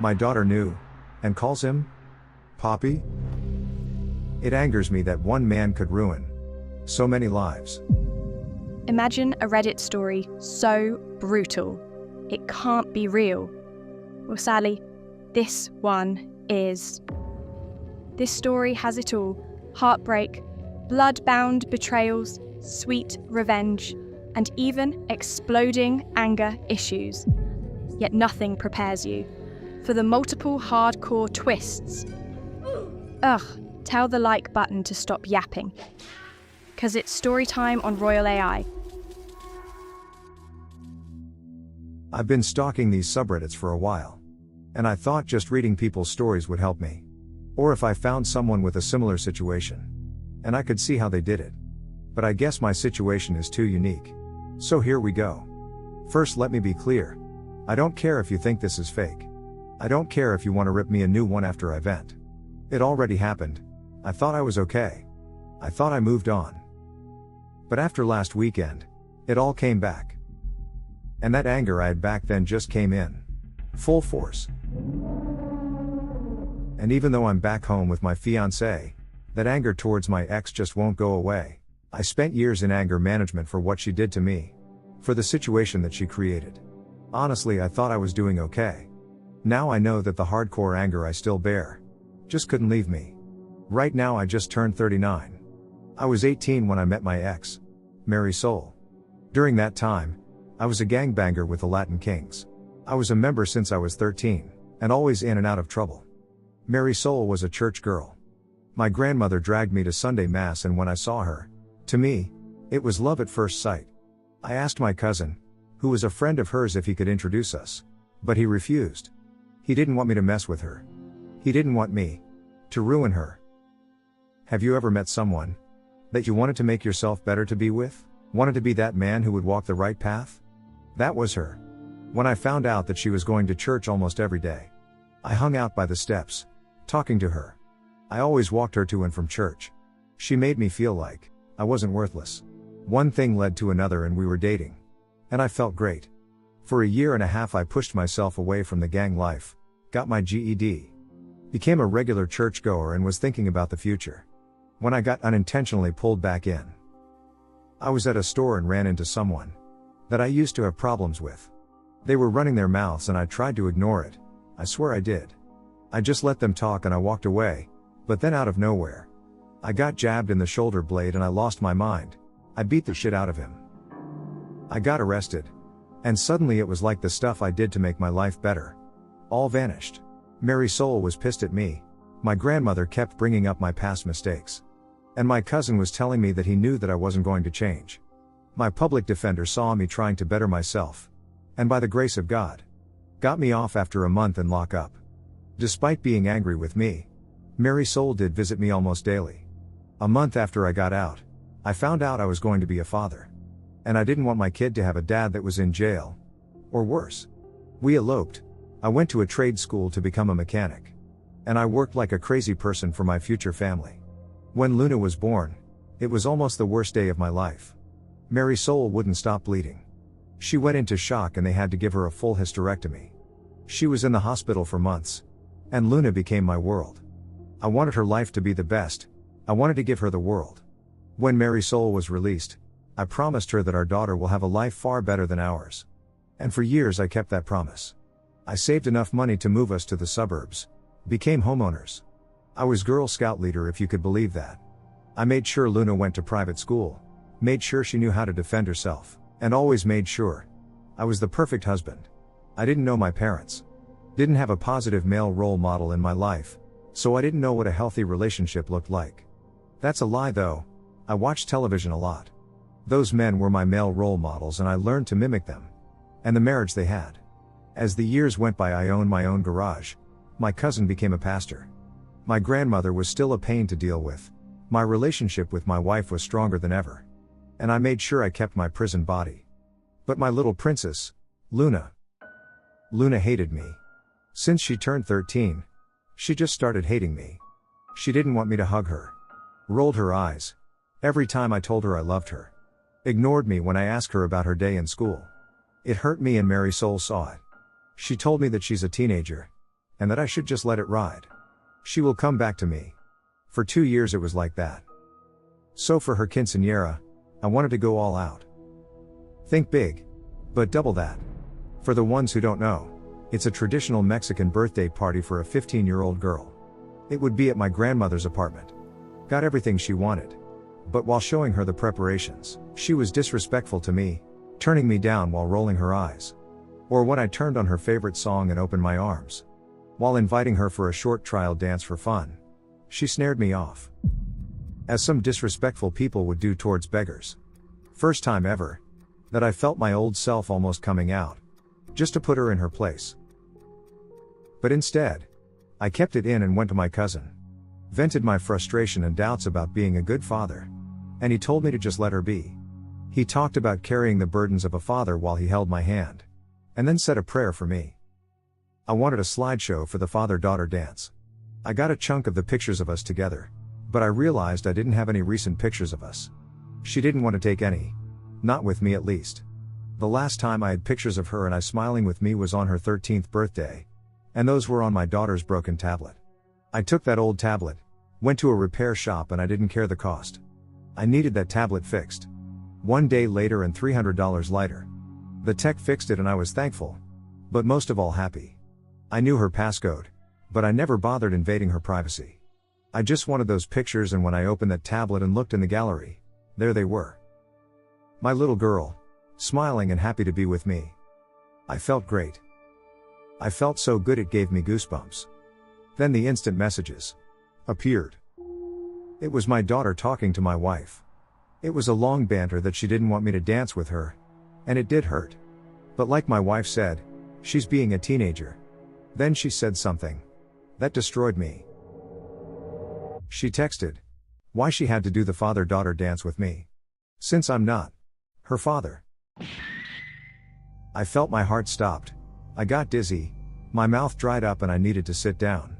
My daughter knew, and calls him Papi? It angers me that one man could ruin so many lives. Imagine a Reddit story so brutal, it can't be real. Well, sadly, this one is. This story has it all: heartbreak, blood-bound betrayals, sweet revenge, and even exploding anger issues. Yet nothing prepares you for the multiple hardcore twists. Tell the like button to stop yapping, 'cause it's story time on Royal AI. I've been stalking these subreddits for a while, and I thought just reading people's stories would help me. Or if I found someone with a similar situation, and I could see how they did it. But I guess my situation is too unique. So here we go. First, let me be clear. I don't care if you think this is fake. I don't care if you want to rip me a new one after I vent. It already happened. I thought I was okay. I thought I moved on. But after last weekend, it all came back. And that anger I had back then just came in full force. And even though I'm back home with my fiancée, that anger towards my ex just won't go away. I spent years in anger management for what she did to me, for the situation that she created. Honestly, I thought I was doing okay. Now I know that the hardcore anger I still bear just couldn't leave me. Right now I just turned 39. I was 18 when I met my ex, Mary Soul. During that time, I was a gangbanger with the Latin Kings. I was a member since I was 13, and always in and out of trouble. Mary Soul was a church girl. My grandmother dragged me to Sunday Mass, and when I saw her, to me, it was love at first sight. I asked my cousin, who was a friend of hers, if he could introduce us, but he refused. He didn't want me to mess with her. He didn't want me to ruin her. Have you ever met someone that you wanted to make yourself better to be with? Wanted to be that man who would walk the right path? That was her. When I found out that she was going to church almost every day, I hung out by the steps, talking to her. I always walked her to and from church. She made me feel like I wasn't worthless. One thing led to another and we were dating. And I felt great. For a year and a half I pushed myself away from the gang life, got my GED, became a regular churchgoer, and was thinking about the future, when I got unintentionally pulled back in. I was at a store and ran into someone that I used to have problems with. They were running their mouths and I tried to ignore it. I swear I did. I just let them talk and I walked away, but then out of nowhere, I got jabbed in the shoulder blade and I lost my mind. I beat the shit out of him. I got arrested. And suddenly it was like the stuff I did to make my life better all vanished. Mary Soul was pissed at me. My grandmother kept bringing up my past mistakes. And my cousin was telling me that he knew that I wasn't going to change. My public defender saw me trying to better myself. And by the grace of God, got me off after a month in lockup. Despite being angry with me, Mary Soul did visit me almost daily. A month after I got out, I found out I was going to be a father. And I didn't want my kid to have a dad that was in jail. Or worse. We eloped. I went to a trade school to become a mechanic. And I worked like a crazy person for my future family. When Luna was born, it was almost the worst day of my life. Mary Soul wouldn't stop bleeding. She went into shock and they had to give her a full hysterectomy. She was in the hospital for months. And Luna became my world. I wanted her life to be the best. I wanted to give her the world. When Mary Soul was released, I promised her that our daughter will have a life far better than ours. And for years I kept that promise. I saved enough money to move us to the suburbs, became homeowners. I was Girl Scout leader, if you could believe that. I made sure Luna went to private school, made sure she knew how to defend herself, and always made sure I was the perfect husband. I didn't know my parents. Didn't have a positive male role model in my life, so I didn't know what a healthy relationship looked like. That's a lie though. I watched television a lot. Those men were my male role models and I learned to mimic them. And the marriage they had. As the years went by, I owned my own garage. My cousin became a pastor. My grandmother was still a pain to deal with. My relationship with my wife was stronger than ever. And I made sure I kept my prison body. But my little princess, Luna hated me. Since she turned 13, she just started hating me. She didn't want me to hug her. Rolled her eyes every time I told her I loved her. Ignored me when I asked her about her day in school. It hurt me and Mary Soul saw it. She told me that she's a teenager. and that I should just let it ride. She will come back to me. For 2 years it was like that. So for her quinceañera, I wanted to go all out. Think big, but double that. For the ones who don't know, it's a traditional Mexican birthday party for a 15-year-old girl. It would be at my grandmother's apartment. Got everything she wanted. But while showing her the preparations, she was disrespectful to me, turning me down while rolling her eyes. Or when I turned on her favorite song and opened my arms. While inviting her for a short trial dance for fun, she snared me off. As some disrespectful people would do towards beggars. First time ever that I felt my old self almost coming out, just to put her in her place. But instead, I kept it in and went to my cousin. Vented my frustration and doubts about being a good father. And he told me to just let her be. He talked about carrying the burdens of a father while he held my hand. And then said a prayer for me. I wanted a slideshow for the father-daughter dance. I got a chunk of the pictures of us together, but I realized I didn't have any recent pictures of us. She didn't want to take any. Not with me at least. The last time I had pictures of her and I smiling with me was on her 13th birthday. And those were on my daughter's broken tablet. I took that old tablet, went to a repair shop and I didn't care the cost. I needed that tablet fixed. 1 day later and $300 lighter. The tech fixed it and I was thankful. But most of all happy. I knew her passcode, but I never bothered invading her privacy. I just wanted those pictures, and when I opened that tablet and looked in the gallery, there they were. My little girl, smiling and happy to be with me. I felt great. I felt so good it gave me goosebumps. Then the instant messages appeared. It was my daughter talking to my wife. It was a long banter that she didn't want me to dance with her. And it did hurt. But like my wife said, she's being a teenager. Then she said something that destroyed me. She texted why she had to do the father-daughter dance with me, since I'm not her father. I felt my heart stopped. I got dizzy, my mouth dried up and I needed to sit down.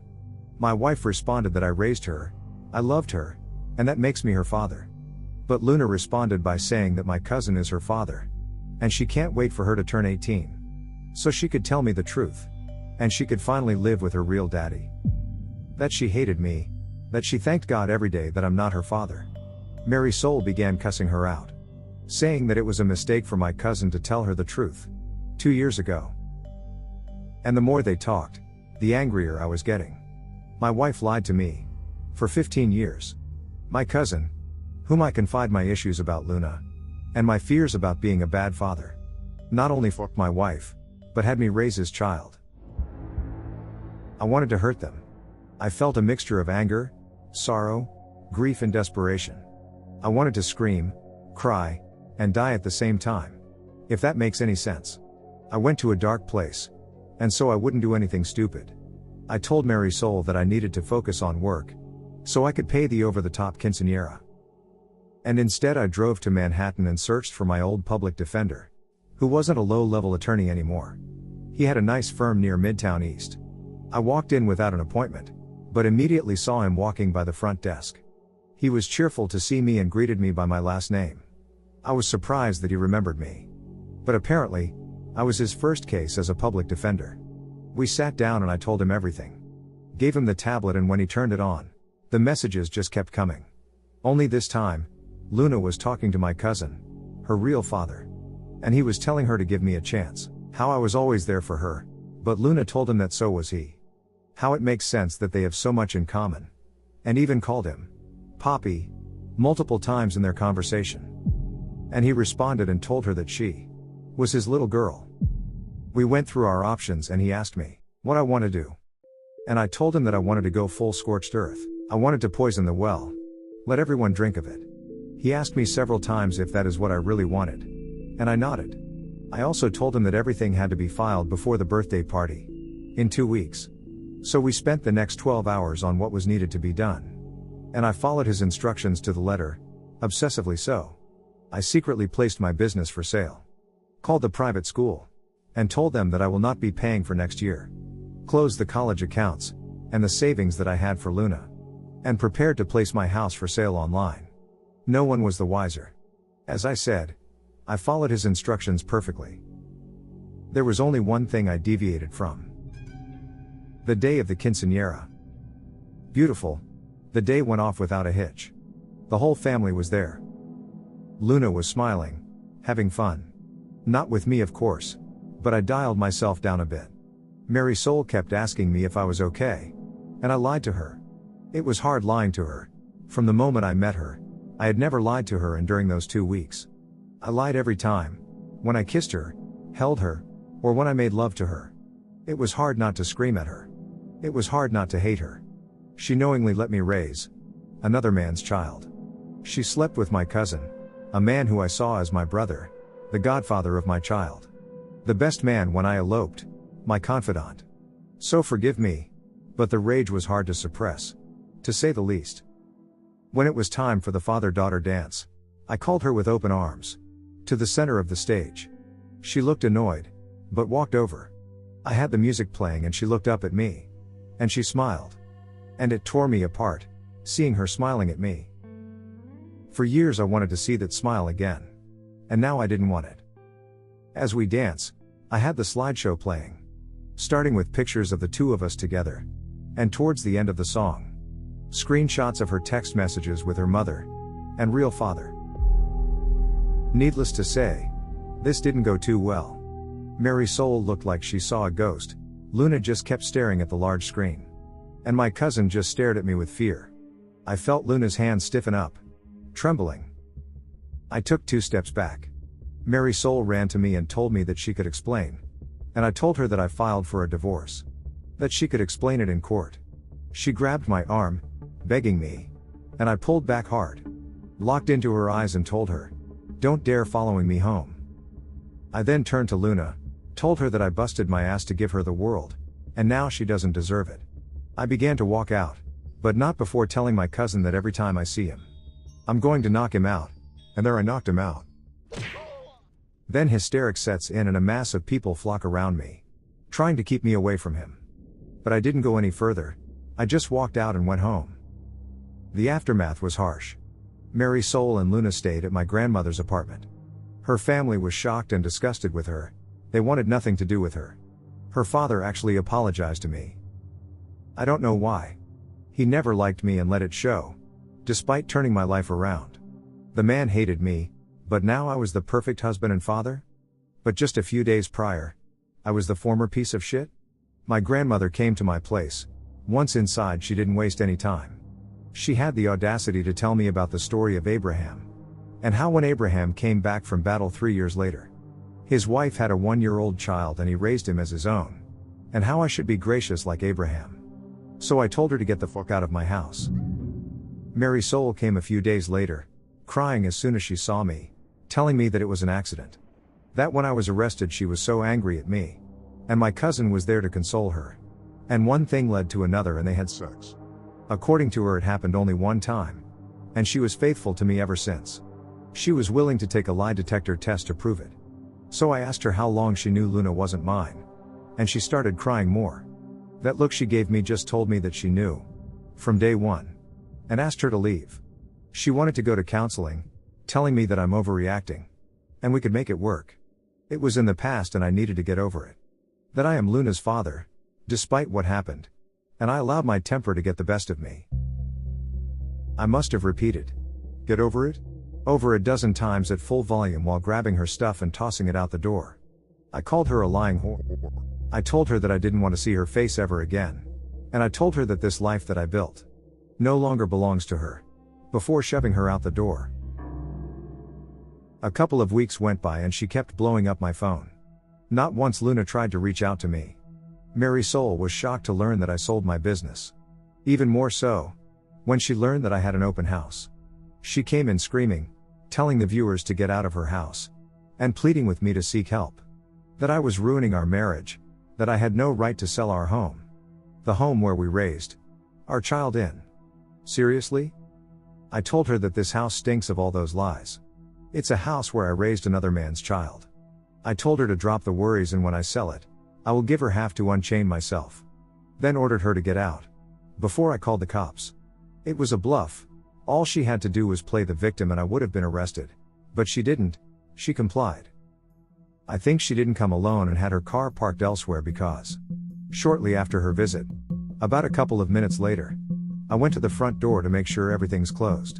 My wife responded that I raised her, I loved her, and that makes me her father. But Luna responded by saying that my cousin is her father. And she can't wait for her to turn 18. So she could tell me the truth. And she could finally live with her real daddy. That she hated me. That she thanked God every day that I'm not her father. Mary Soul began cussing her out. Saying that it was a mistake for my cousin to tell her the truth. 2 years ago. And the more they talked, the angrier I was getting. My wife lied to me. For 15 years. My cousin, whom I confide my issues about Luna. And my fears about being a bad father. Not only fucked my wife, but had me raise his child. I wanted to hurt them. I felt a mixture of anger, sorrow, grief and desperation. I wanted to scream, cry, and die at the same time. If that makes any sense. I went to a dark place. And so I wouldn't do anything stupid. I told Mary Soul that I needed to focus on work. So I could pay the over-the-top quinceañera. And instead I drove to Manhattan and searched for my old public defender. Who wasn't a low-level attorney anymore. He had a nice firm near Midtown East. I walked in without an appointment, but immediately saw him walking by the front desk. He was cheerful to see me and greeted me by my last name. I was surprised that he remembered me. But apparently, I was his first case as a public defender. We sat down and I told him everything. Gave him the tablet and when he turned it on, the messages just kept coming. Only this time, Luna was talking to my cousin, her real father. And he was telling her to give me a chance, how I was always there for her, but Luna told him that so was he. How it makes sense that they have so much in common. And even called him Papi multiple times in their conversation. And he responded and told her that she was his little girl. We went through our options and he asked me what I want to do. And I told him that I wanted to go full scorched earth. I wanted to poison the well. Let everyone drink of it. He asked me several times if that is what I really wanted. And I nodded. I also told him that everything had to be filed before the birthday party. In 2 weeks. So we spent the next 12 hours on what was needed to be done. And I followed his instructions to the letter. Obsessively so. I secretly placed my business for sale. Called the private school. And told them that I will not be paying for next year. Closed the college accounts. And the savings that I had for Luna. And prepared to place my house for sale online. No one was the wiser. As I said, I followed his instructions perfectly. There was only one thing I deviated from. The day of the quinceañera. Beautiful. The day went off without a hitch. The whole family was there. Luna was smiling, having fun. Not with me, of course, but I dialed myself down a bit. Marisol kept asking me if I was okay, and I lied to her. It was hard lying to her. From the moment I met her, I had never lied to her, and during those 2 weeks, I lied every time. When I kissed her, held her, or when I made love to her. It was hard not to scream at her. It was hard not to hate her. She knowingly let me raise another man's child. She slept with my cousin, a man who I saw as my brother, the godfather of my child. The best man when I eloped, my confidant. So forgive me, but the rage was hard to suppress, to say the least. When it was time for the father-daughter dance, I called her with open arms to the center of the stage. She looked annoyed, but walked over. I had the music playing and she looked up at me. And she smiled. And it tore me apart, seeing her smiling at me. For years I wanted to see that smile again. And now I didn't want it. As we dance, I had the slideshow playing. Starting with pictures of the two of us together. And towards the end of the song, screenshots of her text messages with her mother and real father. Needless to say, this didn't go too well. Marisol looked like she saw a ghost. Luna just kept staring at the large screen. And my cousin just stared at me with fear. I felt Luna's hand stiffen up, trembling. I took 2 steps back. Marisol ran to me and told me that she could explain. And I told her that I filed for a divorce. That she could explain it in court. She grabbed my arm, begging me. And I pulled back hard. Locked into her eyes and told her, "Don't dare following me home." I then turned to Luna, told her that I busted my ass to give her the world, and now she doesn't deserve it. I began to walk out, but not before telling my cousin that every time I see him, I'm going to knock him out. And there I knocked him out. Then hysterics sets in and a mass of people flock around me, trying to keep me away from him. But I didn't go any further. I just walked out and went home. The aftermath was harsh. Marisol and Luna stayed at my grandmother's apartment. Her family was shocked and disgusted with her. They wanted nothing to do with her. Her father actually apologized to me. I don't know why. He never liked me and let it show, despite turning my life around. The man hated me, but now I was the perfect husband and father? But just a few days prior, I was the former piece of shit? My grandmother came to my place. Once inside, she didn't waste any time. She had the audacity to tell me about the story of Abraham. And how when Abraham came back from battle 3 years later, his wife had a 1-year-old child and he raised him as his own. And how I should be gracious like Abraham. So I told her to get the fuck out of my house. Marisol came a few days later, crying as soon as she saw me, telling me that it was an accident. That when I was arrested she was so angry at me. And my cousin was there to console her. And one thing led to another and they had sex. According to her, it happened only one time. And she was faithful to me ever since. She was willing to take a lie detector test to prove it. So I asked her how long she knew Luna wasn't mine. And she started crying more. That look she gave me just told me that she knew. From day one. And asked her to leave. She wanted to go to counseling, telling me that I'm overreacting. And we could make it work. It was in the past and I needed to get over it. That I am Luna's father, despite what happened. And I allowed my temper to get the best of me. I must have repeated, "Get over it?" over a dozen times at full volume while grabbing her stuff and tossing it out the door. I called her a lying whore. I told her that I didn't want to see her face ever again. And I told her that this life that I built no longer belongs to her, before shoving her out the door. A couple of weeks went by and she kept blowing up my phone. Not once Luna tried to reach out to me. Marisol was shocked to learn that I sold my business. Even more so, when she learned that I had an open house. She came in screaming, telling the viewers to get out of her house, and pleading with me to seek help. That I was ruining our marriage, that I had no right to sell our home. The home where we raised our child in. Seriously? I told her that this house stinks of all those lies. It's a house where I raised another man's child. I told her to drop the worries and when I sell it, I will give her half to unchain myself. Then ordered her to get out. Before I called the cops. It was a bluff. All she had to do was play the victim and I would have been arrested. But she didn't. She complied. I think she didn't come alone and had her car parked elsewhere because shortly after her visit. About a couple of minutes later, I went to the front door to make sure everything's closed.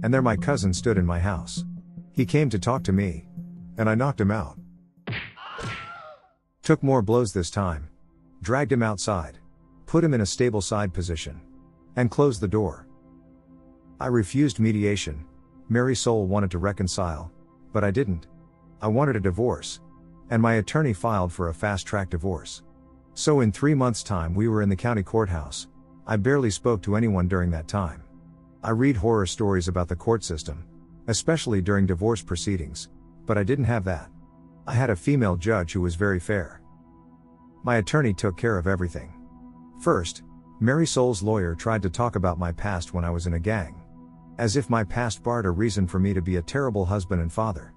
And there my cousin stood in my house. He came to talk to me, and I knocked him out. Took more blows this time. Dragged him outside. Put him in a stable side position. And closed the door. I refused mediation. Mary Soul wanted to reconcile, but I didn't. I wanted a divorce. And my attorney filed for a fast-track divorce. So in 3 months' time we were in the county courthouse. I barely spoke to anyone during that time. I read horror stories about the court system, especially during divorce proceedings, but I didn't have that. I had a female judge who was very fair. My attorney took care of everything. First, Mary Soul's lawyer tried to talk about my past when I was in a gang. As if my past barred a reason for me to be a terrible husband and father.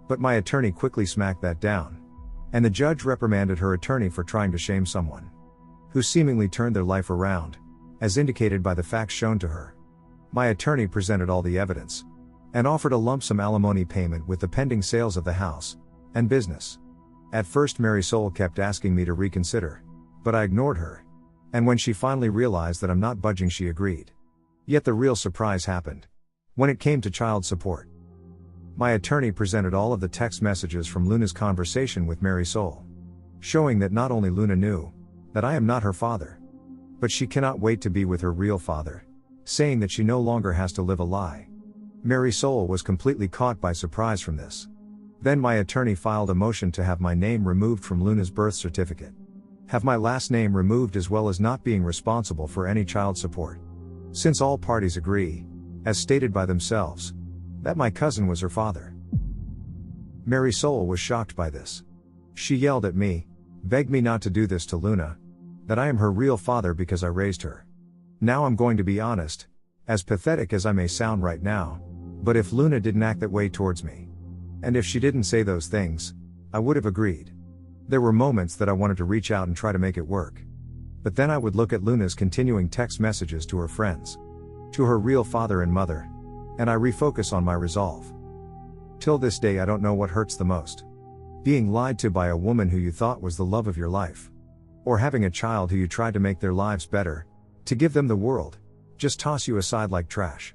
But my attorney quickly smacked that down. And the judge reprimanded her attorney for trying to shame someone who seemingly turned their life around, as indicated by the facts shown to her. My attorney presented all the evidence and offered a lump sum alimony payment with the pending sales of the house and business. At first Mary Soul kept asking me to reconsider, but I ignored her. And when she finally realized that I'm not budging, she agreed. Yet the real surprise happened when it came to child support. My attorney presented all of the text messages from Luna's conversation with Mary Soul, showing that not only Luna knew that I am not her father, but she cannot wait to be with her real father, saying that she no longer has to live a lie. Mary Soul was completely caught by surprise from this. Then my attorney filed a motion to have my name removed from Luna's birth certificate, have my last name removed, as well as not being responsible for any child support, since all parties agree, as stated by themselves, that my cousin was her father. Mary Soul was shocked by this. She yelled at me, begged me not to do this to Luna, that I am her real father because I raised her. Now I'm going to be honest, as pathetic as I may sound right now, but if Luna didn't act that way towards me, and if she didn't say those things, I would have agreed. There were moments that I wanted to reach out and try to make it work. But then I would look at Luna's continuing text messages to her friends, to her real father and mother, and I refocus on my resolve. Till this day I don't know what hurts the most. Being lied to by a woman who you thought was the love of your life. Or having a child who you tried to make their lives better, to give them the world, just toss you aside like trash.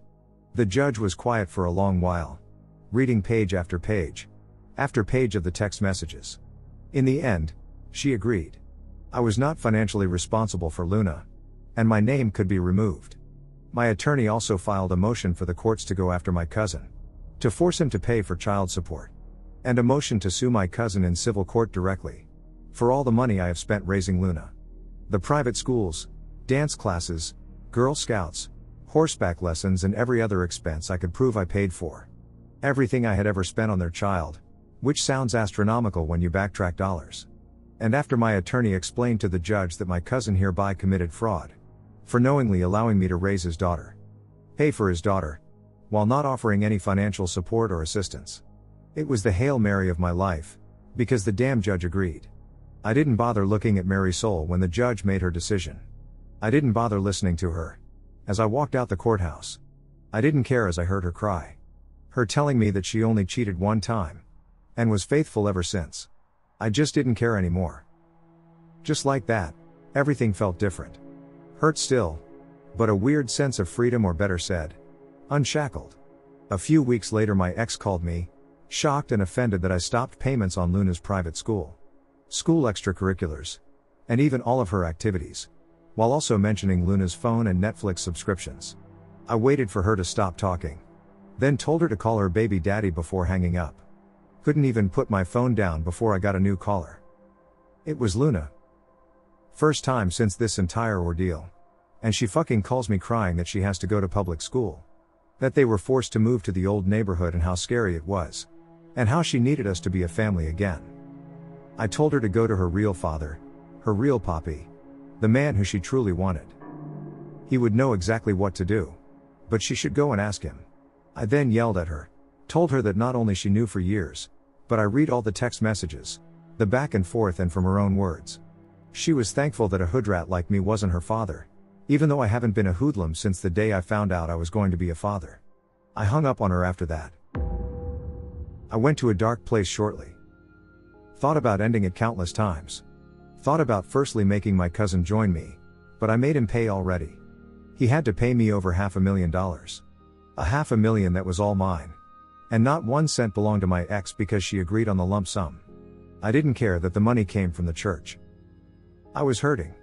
The judge was quiet for a long while, reading page after page of the text messages. In the end, she agreed. I was not financially responsible for Luna, and my name could be removed. My attorney also filed a motion for the courts to go after my cousin, to force him to pay for child support, and a motion to sue my cousin in civil court directly, for all the money I have spent raising Luna. The private schools, dance classes, Girl Scouts, horseback lessons, and every other expense I could prove I paid for. Everything I had ever spent on their child, which sounds astronomical when you backtrack dollars. And after my attorney explained to the judge that my cousin hereby committed fraud, for knowingly allowing me to raise his daughter, pay for his daughter, while not offering any financial support or assistance. It was the Hail Mary of my life, because the damn judge agreed. I didn't bother looking at Mary Soul when the judge made her decision. I didn't bother listening to her as I walked out the courthouse. I didn't care as I heard her cry. Her telling me that she only cheated one time and was faithful ever since. I just didn't care anymore. Just like that, everything felt different. Hurt still, but a weird sense of freedom, or better said, unshackled. A few weeks later my ex called me, shocked and offended that I stopped payments on Luna's private school extracurriculars, and even all of her activities, while also mentioning Luna's phone and Netflix subscriptions. I waited for her to stop talking, then told her to call her baby daddy before hanging up. Couldn't even put my phone down before I got a new caller. It was Luna. First time since this entire ordeal. And she fucking calls me crying that she has to go to public school. That they were forced to move to the old neighborhood and how scary it was. And how she needed us to be a family again. I told her to go to her real father, her real Papi, the man who she truly wanted. He would know exactly what to do. But she should go and ask him. I then yelled at her, told her that not only she knew for years, but I read all the text messages, the back and forth, and from her own words. She was thankful that a hoodrat like me wasn't her father, even though I haven't been a hoodlum since the day I found out I was going to be a father. I hung up on her after that. I went to a dark place shortly. Thought about ending it countless times. Thought about firstly making my cousin join me, but I made him pay already. He had to pay me over $500,000. $500,000 that was all mine. And not 1 cent belonged to my ex because she agreed on the lump sum. I didn't care that the money came from the church. I was hurting.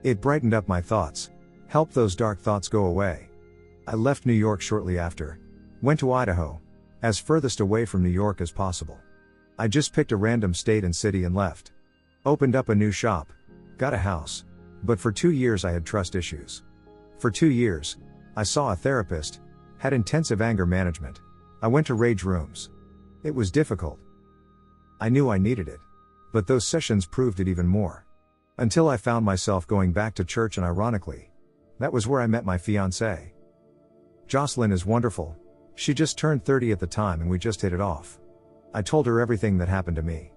It brightened up my thoughts, helped those dark thoughts go away. I left New York shortly after, went to Idaho, as furthest away from New York as possible. I just picked a random state and city and left. Opened up a new shop, got a house, but for 2 years I had trust issues. For 2 years, I saw a therapist, had intensive anger management. I went to rage rooms. It was difficult. I knew I needed it. But those sessions proved it even more. Until I found myself going back to church, and ironically, that was where I met my fiancée. Jocelyn is wonderful. She just turned 30 at the time and we just hit it off. I told her everything that happened to me.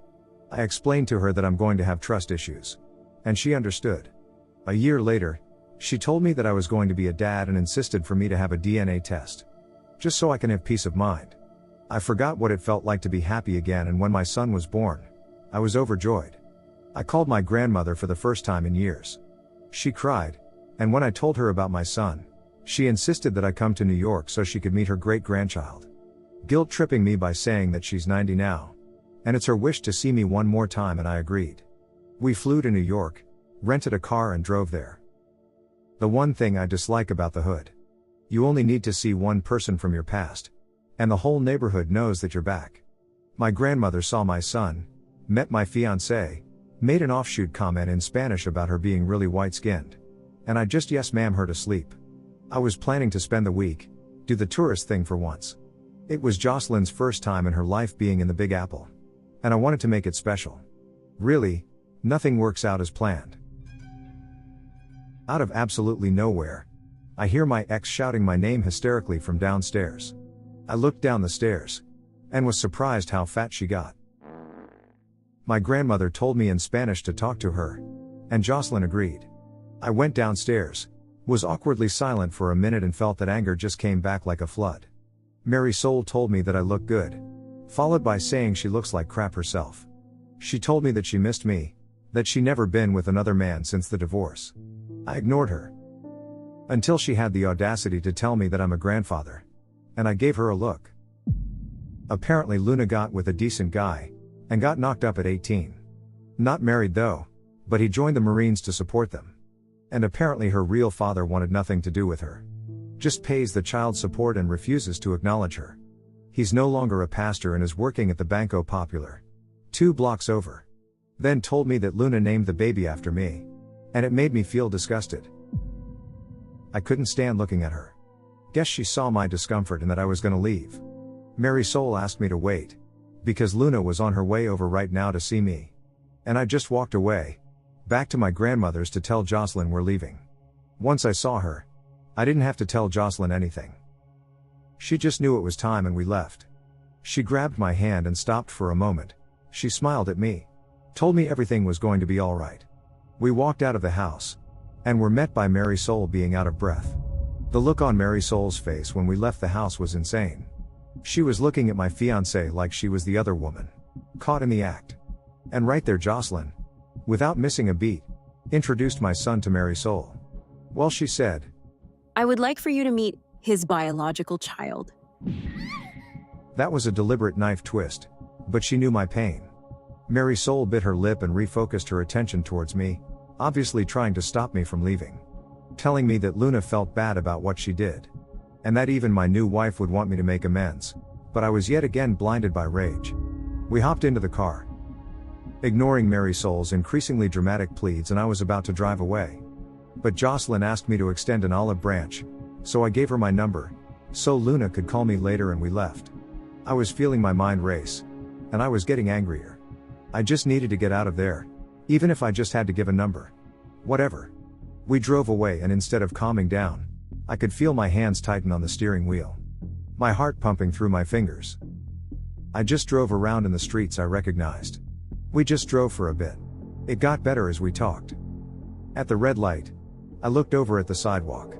I explained to her that I'm going to have trust issues. And she understood. A year later, she told me that I was going to be a dad and insisted for me to have a DNA test. Just so I can have peace of mind. I forgot what it felt like to be happy again, and when my son was born, I was overjoyed. I called my grandmother for the first time in years. She cried, and when I told her about my son, she insisted that I come to New York so she could meet her great-grandchild. Guilt-tripping me by saying that she's 90 now. And it's her wish to see me one more time, and I agreed. We flew to New York, rented a car and drove there. The one thing I dislike about the hood. You only need to see one person from your past, and the whole neighborhood knows that you're back. My grandmother saw my son, met my fiancée, made an offshoot comment in Spanish about her being really white-skinned. And I just yes ma'am her to sleep. I was planning to spend the week, do the tourist thing for once. It was Jocelyn's first time in her life being in the Big Apple. And I wanted to make it special. Really, nothing works out as planned. Out of absolutely nowhere, I hear my ex shouting my name hysterically from downstairs. I looked down the stairs, and was surprised how fat she got. My grandmother told me in Spanish to talk to her, and Jocelyn agreed. I went downstairs, was awkwardly silent for a minute and felt that anger just came back like a flood. Mary Soul told me that I look good, followed by saying she looks like crap herself. She told me that she missed me, that she never been with another man since the divorce. I ignored her. Until she had the audacity to tell me that I'm a grandfather. And I gave her a look. Apparently Luna got with a decent guy, and got knocked up at 18. Not married though, but he joined the Marines to support them. And apparently her real father wanted nothing to do with her. Just pays the child support and refuses to acknowledge her. He's no longer a pastor and is working at the Banco Popular, 2 blocks over. Then told me that Luna named the baby after me. And it made me feel disgusted. I couldn't stand looking at her. Guess she saw my discomfort and that I was gonna leave. Mary Soul asked me to wait, because Luna was on her way over right now to see me. And I just walked away, back to my grandmother's to tell Jocelyn we're leaving. Once I saw her, I didn't have to tell Jocelyn anything. She just knew it was time and we left. She grabbed my hand and stopped for a moment. She smiled at me. Told me everything was going to be alright. We walked out of the house, and were met by Mary Soul being out of breath. The look on Mary Soul's face when we left the house was insane. She was looking at my fiancé like she was the other woman, caught in the act. And right there Jocelyn, without missing a beat, introduced my son to Mary Soul. Well, she said, "I would like for you to meet his biological child." That was a deliberate knife twist, but she knew my pain. Mary Soul bit her lip and refocused her attention towards me, obviously trying to stop me from leaving. Telling me that Luna felt bad about what she did. And that even my new wife would want me to make amends, but I was yet again blinded by rage. We hopped into the car, ignoring Mary Soul's increasingly dramatic pleads, and I was about to drive away. But Jocelyn asked me to extend an olive branch, so I gave her my number, so Luna could call me later, and we left. I was feeling my mind race, and I was getting angrier. I just needed to get out of there, even if I just had to give a number. Whatever. We drove away, and instead of calming down, I could feel my hands tighten on the steering wheel. My heart pumping through my fingers. I just drove around in the streets I recognized. We just drove for a bit. It got better as we talked. At the red light, I looked over at the sidewalk.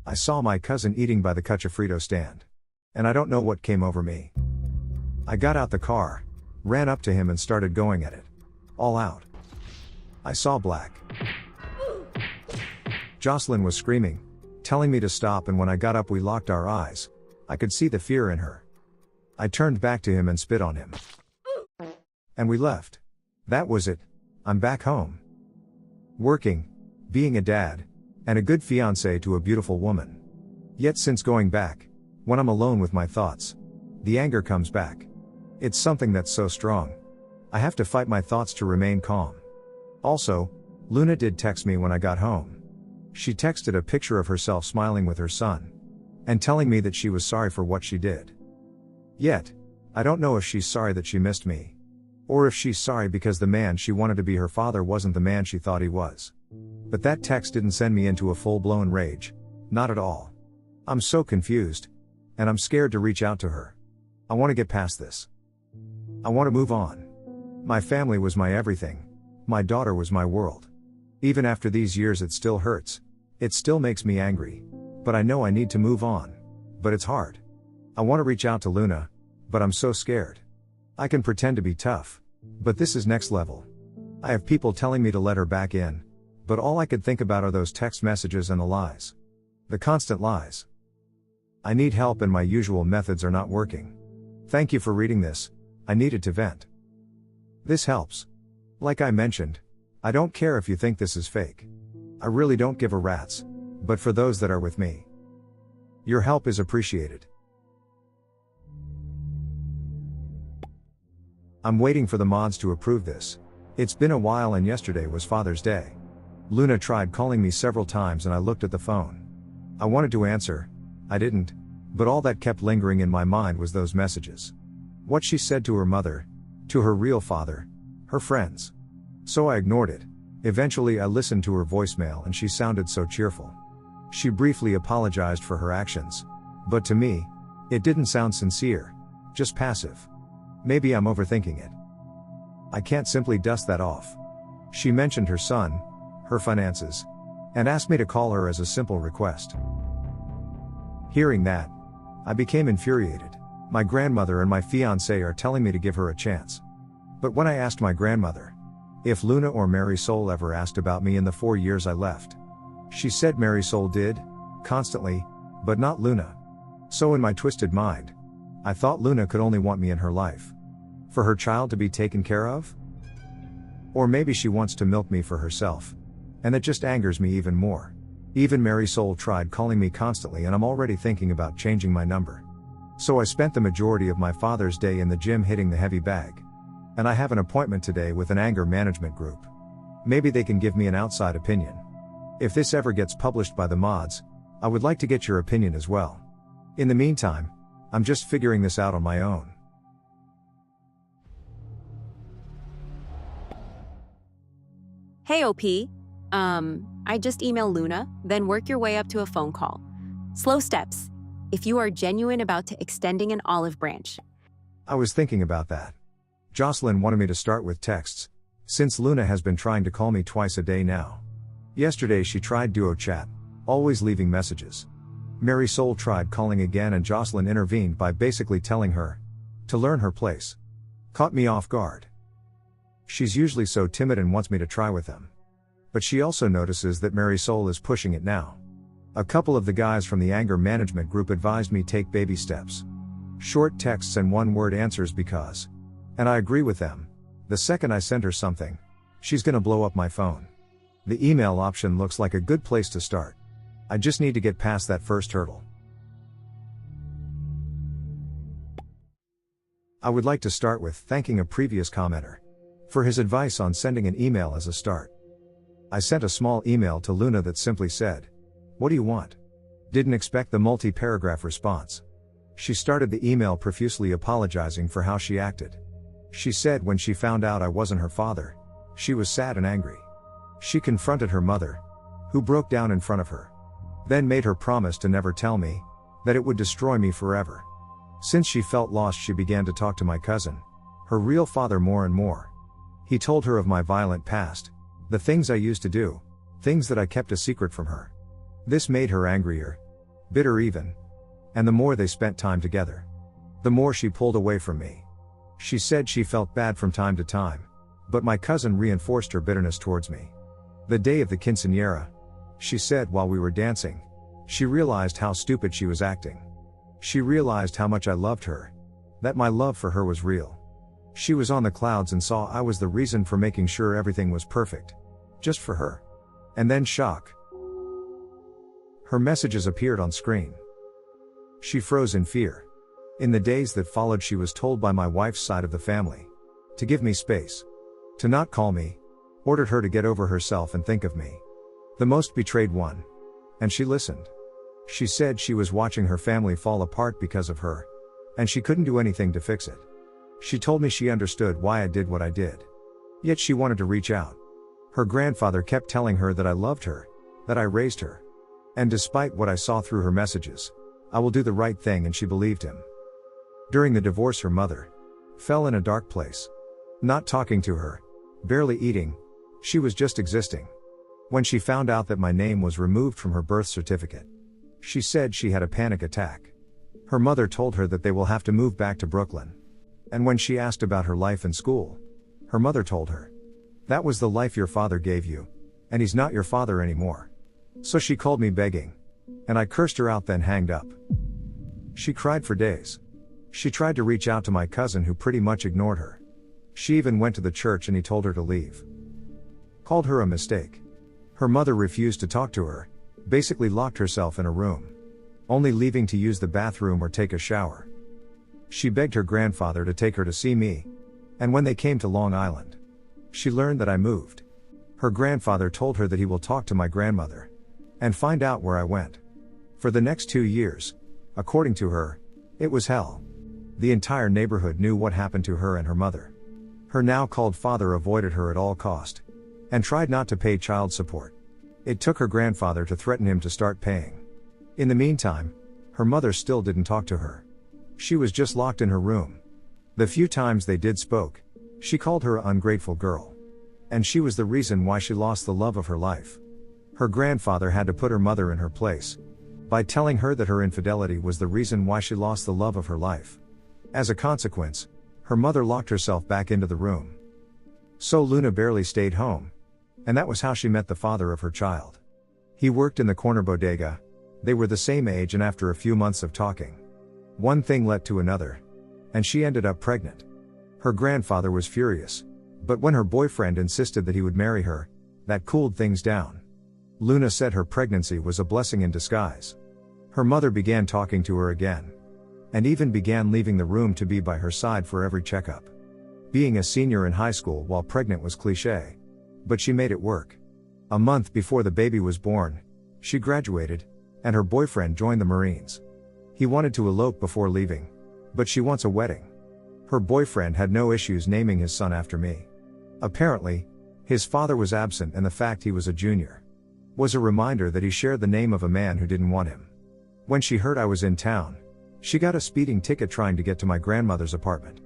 I saw my cousin eating by the Cachafrito stand. And I don't know what came over me. I got out the car, ran up to him and started going at it. All out. I saw black. Jocelyn was screaming, telling me to stop, and when I got up we locked our eyes. I could see the fear in her. I turned back to him and spit on him. And we left. That was it. I'm back home. Working, being a dad, and a good fiancé to a beautiful woman. Yet since going back, when I'm alone with my thoughts, the anger comes back. It's something that's so strong. I have to fight my thoughts to remain calm. Also, Luna did text me when I got home. She texted a picture of herself smiling with her son, and telling me that she was sorry for what she did. Yet, I don't know if she's sorry that she missed me, or if she's sorry because the man she wanted to be her father wasn't the man she thought he was. But that text didn't send me into a full-blown rage. Not at all. I'm so confused, and I'm scared to reach out to her. I want to get past this. I want to move on. My family was my everything. My daughter was my world. Even after these years it still hurts. It still makes me angry. But I know I need to move on. But it's hard. I want to reach out to Luna, but I'm so scared. I can pretend to be tough, but this is next level. I have people telling me to let her back in, but all I could think about are those text messages and the lies. The constant lies. I need help and my usual methods are not working. Thank you for reading this. I needed to vent. This helps. Like I mentioned, I don't care if you think this is fake. I really don't give a rat's, but for those that are with me, your help is appreciated. I'm waiting for the mods to approve this. It's been a while and yesterday was Father's Day. Luna tried calling me several times and I looked at the phone. I wanted to answer. I didn't, but all that kept lingering in my mind was those messages. What she said to her mother, to her real father, her friends. So I ignored it. Eventually I listened to her voicemail and she sounded so cheerful. She briefly apologized for her actions, but to me, it didn't sound sincere, just passive. Maybe I'm overthinking it. I can't simply dust that off. She mentioned her son, her finances, and asked me to call her as a simple request. Hearing that, I became infuriated. My grandmother and my fiancé are telling me to give her a chance. But when I asked my grandmother if Luna or Mary Soul ever asked about me in the 4 years I left, she said Mary Soul did, constantly, but not Luna. So in my twisted mind, I thought Luna could only want me in her life for her child to be taken care of? Or maybe she wants to milk me for herself. And that just angers me even more. Even Mary Soul tried calling me constantly and I'm already thinking about changing my number. So I spent the majority of my Father's Day in the gym hitting the heavy bag. And I have an appointment today with an anger management group. Maybe they can give me an outside opinion. If this ever gets published by the mods, I would like to get your opinion as well. In the meantime, I'm just figuring this out on my own. Hey OP, I just emailed Luna, then work your way up to a phone call. Slow steps, if you are genuine about extending an olive branch. I was thinking about that. Jocelyn wanted me to start with texts, since Luna has been trying to call me twice a day now. Yesterday she tried duo chat, always leaving messages. Mary Soul tried calling again and Jocelyn intervened by basically telling her to learn her place. Caught me off guard. She's usually so timid and wants me to try with them. But she also notices that Mary Soul is pushing it now. A couple of the guys from the anger management group advised me take baby steps. Short texts and one-word answers because. And I agree with them. The second I send her something, she's gonna blow up my phone. The email option looks like a good place to start. I just need to get past that first hurdle. I would like to start with thanking a previous commenter for his advice on sending an email as a start. I sent a small email to Luna that simply said, "What do you want?" Didn't expect the multi-paragraph response. She started the email profusely apologizing for how she acted. She said when she found out I wasn't her father, she was sad and angry. She confronted her mother, who broke down in front of her. Then made her promise to never tell me that it would destroy me forever. Since she felt lost, she began to talk to my cousin, her real father, more and more. He told her of my violent past, the things I used to do, things that I kept a secret from her. This made her angrier, bitter even. And the more they spent time together, the more she pulled away from me. She said she felt bad from time to time, But my cousin reinforced her bitterness towards me. The day of the quinceañera, she said while we were dancing, she realized how stupid she was acting. She realized how much I loved her, that my love for her was real. She was on the clouds and saw I was the reason for making sure everything was perfect. Just for her. And then shock. Her messages appeared on screen. She froze in fear. In the days that followed, she was told by my wife's side of the family to give me space, to not call me, ordered her to get over herself and think of me, the most betrayed one. And she listened. She said she was watching her family fall apart because of her, and she couldn't do anything to fix it. She told me she understood why I did what I did. Yet she wanted to reach out. Her grandfather kept telling her that I loved her, that I raised her. And despite what I saw through her messages, I will do the right thing, and she believed him. During the divorce, her mother fell in a dark place. Not talking to her, barely eating, she was just existing. When she found out that my name was removed from her birth certificate, she said she had a panic attack. Her mother told her that they will have to move back to Brooklyn. And when she asked about her life in school, her mother told her, "That was the life your father gave you, and he's not your father anymore." So she called me begging, and I cursed her out, then hanged up. She cried for days. She tried to reach out to my cousin, who pretty much ignored her. She even went to the church and he told her to leave. Called her a mistake. Her mother refused to talk to her, basically locked herself in a room, only leaving to use the bathroom or take a shower. She begged her grandfather to take her to see me, and when they came to Long Island, she learned that I moved. Her grandfather told her that he will talk to my grandmother and find out where I went. For the next 2 years, according to her, it was hell. The entire neighborhood knew what happened to her and her mother. Her now called father avoided her at all cost and tried not to pay child support. It took her grandfather to threaten him to start paying. In the meantime, her mother still didn't talk to her. She was just locked in her room. The few times they did spoke, she called her an ungrateful girl. And she was the reason why she lost the love of her life. Her grandfather had to put her mother in her place by telling her that her infidelity was the reason why she lost the love of her life. As a consequence, her mother locked herself back into the room. So Luna barely stayed home. And that was how she met the father of her child. He worked in the corner bodega. They were the same age, and after a few months of talking, one thing led to another, and she ended up pregnant. Her grandfather was furious, but when her boyfriend insisted that he would marry her, that cooled things down. Luna said her pregnancy was a blessing in disguise. Her mother began talking to her again, and even began leaving the room to be by her side for every checkup. Being a senior in high school while pregnant was cliché, but she made it work. A month before the baby was born, she graduated, and her boyfriend joined the Marines. He wanted to elope before leaving, but she wants a wedding. Her boyfriend had no issues naming his son after me. Apparently, his father was absent, and the fact he was a junior was a reminder that he shared the name of a man who didn't want him. When she heard I was in town, she got a speeding ticket trying to get to my grandmother's apartment.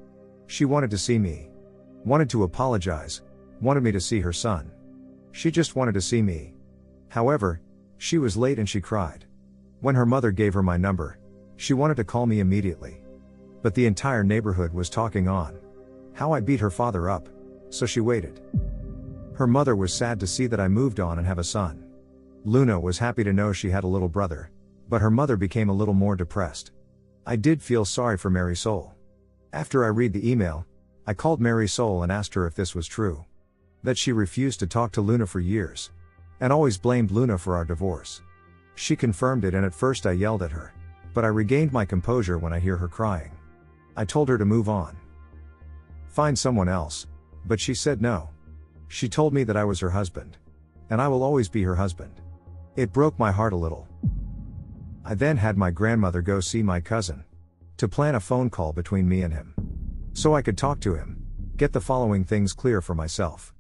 She wanted to see me, wanted to apologize, wanted me to see her son. She just wanted to see me. However, she was late and she cried. When her mother gave her my number, she wanted to call me immediately. But the entire neighborhood was talking on how I beat her father up, so she waited. Her mother was sad to see that I moved on and have a son. Luna was happy to know she had a little brother, but her mother became a little more depressed. I did feel sorry for Mary Soul. After I read the email, I called Mary Soul and asked her if this was true. That she refused to talk to Luna for years, and always blamed Luna for our divorce. She confirmed it, and at first I yelled at her, but I regained my composure when I hear her crying. I told her to move on. Find someone else, but she said no. She told me that I was her husband, and I will always be her husband. It broke my heart a little. I then had my grandmother go see my cousin to plan a phone call between me and him, so I could talk to him, get the following things clear for myself.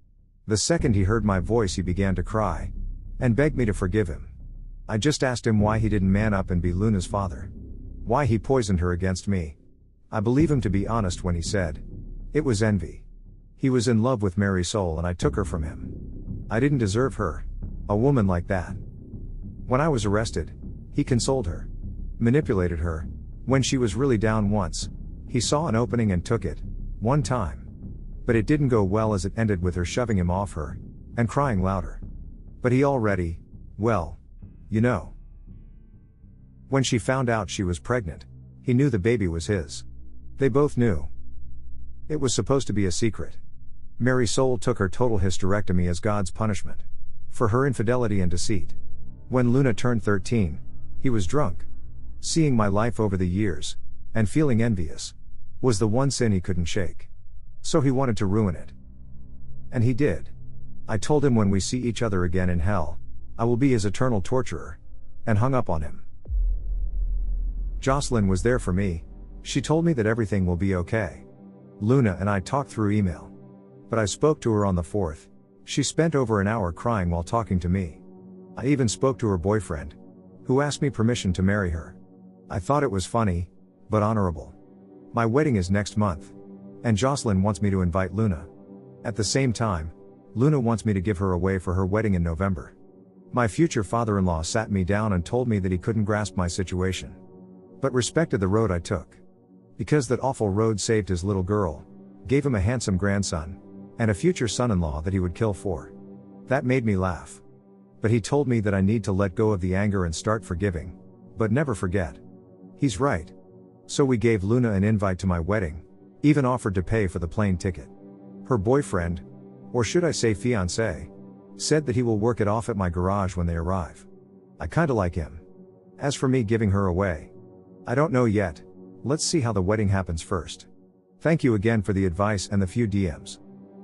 The second he heard my voice, he began to cry and begged me to forgive him. I just asked him why he didn't man up and be Luna's father, why he poisoned her against me. I believe him to be honest when he said it was envy. He was in love with Mary Soul and I took her from him. I didn't deserve her, a woman like that. When I was arrested, he consoled her, manipulated her. When she was really down once, he saw an opening and took it, one time. But it didn't go well as it ended with her shoving him off her, and crying louder. But he already, well, you know. When she found out she was pregnant, he knew the baby was his. They both knew. It was supposed to be a secret. Mary Soul took her total hysterectomy as God's punishment for her infidelity and deceit. When Luna turned 13, he was drunk. Seeing my life over the years, and feeling envious, was the one sin he couldn't shake. So he wanted to ruin it. And he did. I told him when we see each other again in hell, I will be his eternal torturer, and hung up on him. Jocelyn was there for me. She told me that everything will be okay. Luna and I talked through email. But I spoke to her on the 4th. She spent over an hour crying while talking to me. I even spoke to her boyfriend, who asked me permission to marry her. I thought it was funny, but honorable. My wedding is next month, and Jocelyn wants me to invite Luna. At the same time, Luna wants me to give her away for her wedding in November. My future father-in-law sat me down and told me that he couldn't grasp my situation, but respected the road I took. Because that awful road saved his little girl, gave him a handsome grandson, and a future son-in-law that he would kill for. That made me laugh. But he told me that I need to let go of the anger and start forgiving, but never forget. He's right. So we gave Luna an invite to my wedding, even offered to pay for the plane ticket. Her boyfriend, or should I say fiancé, said that he will work it off at my garage when they arrive. I kinda like him. As for me giving her away, I don't know yet. Let's see how the wedding happens first. Thank you again for the advice and the few DMs.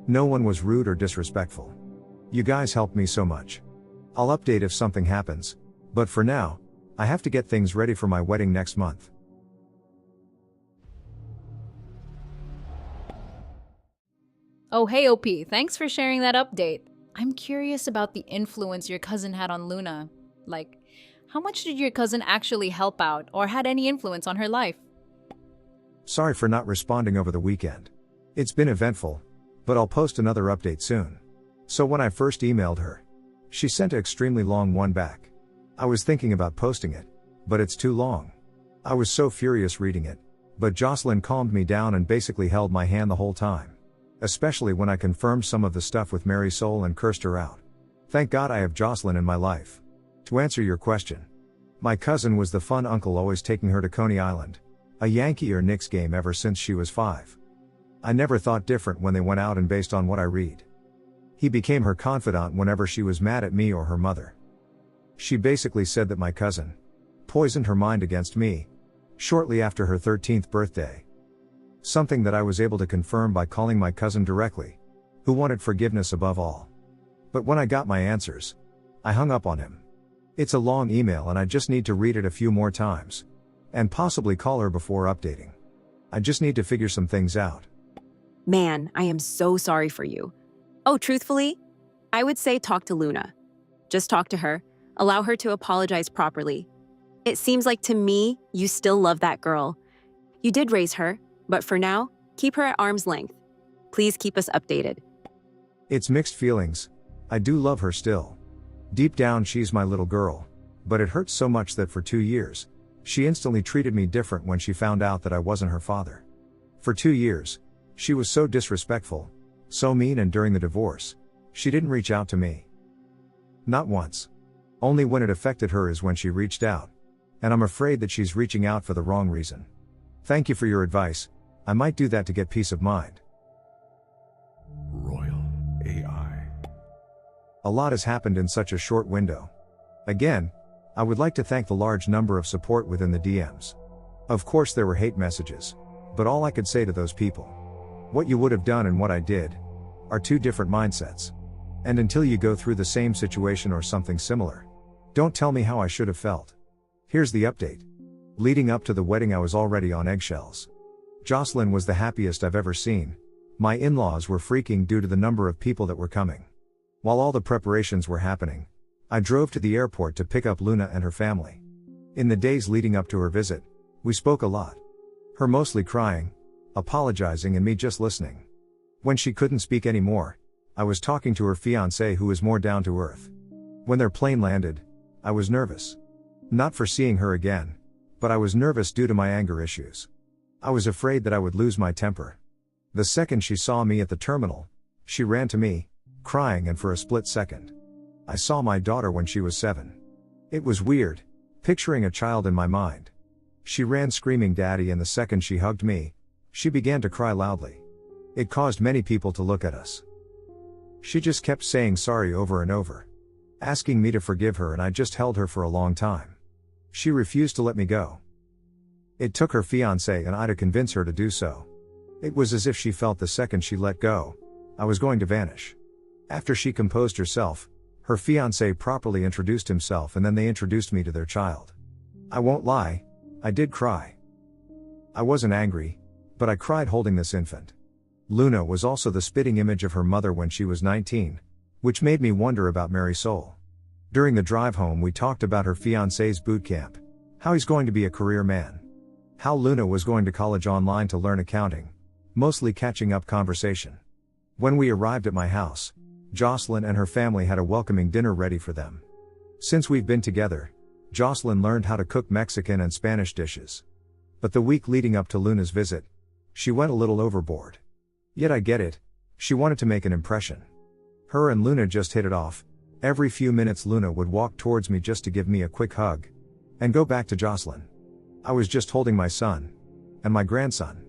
No one was rude or disrespectful. You guys helped me so much. I'll update if something happens, but for now, I have to get things ready for my wedding next month. Oh, hey OP, thanks for sharing that update. I'm curious about the influence your cousin had on Luna. Like, how much did your cousin actually help out or had any influence on her life? Sorry for not responding over the weekend. It's been eventful, but I'll post another update soon. So when I first emailed her, she sent an extremely long one back. I was thinking about posting it, but it's too long. I was so furious reading it, but Jocelyn calmed me down and basically held my hand the whole time. Especially when I confirmed some of the stuff with Mary Soul and cursed her out. Thank God I have Jocelyn in my life. To answer your question, my cousin was the fun uncle always taking her to Coney Island, a Yankee or Knicks game ever since she was 5. I never thought different when they went out and based on what I read. He became her confidant whenever she was mad at me or her mother. She basically said that my cousin poisoned her mind against me, shortly after her 13th birthday. Something that I was able to confirm by calling my cousin directly, who wanted forgiveness above all. But when I got my answers, I hung up on him. It's a long email and I just need to read it a few more times, and possibly call her before updating. I just need to figure some things out. Man, I am so sorry for you. Oh, truthfully, I would say talk to Luna. Just talk to her, allow her to apologize properly. It seems like to me, you still love that girl. You did raise her, but for now, keep her at arm's length. Please keep us updated. It's mixed feelings. I do love her still. Deep down she's my little girl, but it hurts so much that for 2 years, she instantly treated me different when she found out that I wasn't her father. For 2 years, she was so disrespectful, so mean, and during the divorce, she didn't reach out to me. Not once. Only when it affected her is when she reached out. And I'm afraid that she's reaching out for the wrong reason. Thank you for your advice. I might do that to get peace of mind. Royal A.I. A lot has happened in such a short window. Again, I would like to thank the large number of support within the DMs. Of course there were hate messages, but all I could say to those people, what you would have done and what I did, are two different mindsets. And until you go through the same situation or something similar, don't tell me how I should have felt. Here's the update. Leading up to the wedding I was already on eggshells. Jocelyn was the happiest I've ever seen. My in-laws were freaking due to the number of people that were coming. While all the preparations were happening, I drove to the airport to pick up Luna and her family. In the days leading up to her visit, we spoke a lot. Her mostly crying, apologizing, and me just listening. When she couldn't speak anymore, I was talking to her fiancé, who is more down to earth. When their plane landed, I was nervous. Not for seeing her again, but I was nervous due to my anger issues. I was afraid that I would lose my temper. The second she saw me at the terminal, she ran to me, crying, and for a split second, I saw my daughter when she was 7. It was weird, picturing a child in my mind. She ran screaming "Daddy," and the second she hugged me, she began to cry loudly. It caused many people to look at us. She just kept saying sorry over and over, asking me to forgive her, and I just held her for a long time. She refused to let me go. It took her fiancé and I to convince her to do so. It was as if she felt the second she let go, I was going to vanish. After she composed herself, her fiancé properly introduced himself, and then they introduced me to their child. I won't lie, I did cry. I wasn't angry, but I cried holding this infant. Luna was also the spitting image of her mother when she was 19, which made me wonder about Marisol. During the drive home we talked about her fiancé's boot camp, how he's going to be a career man, how Luna was going to college online to learn accounting, mostly catching up conversation. When we arrived at my house, Jocelyn and her family had a welcoming dinner ready for them. Since we've been together, Jocelyn learned how to cook Mexican and Spanish dishes. But the week leading up to Luna's visit, she went a little overboard. Yet I get it, she wanted to make an impression. Her and Luna just hit it off. Every few minutes Luna would walk towards me just to give me a quick hug, and go back to Jocelyn. I was just holding my son, and my grandson.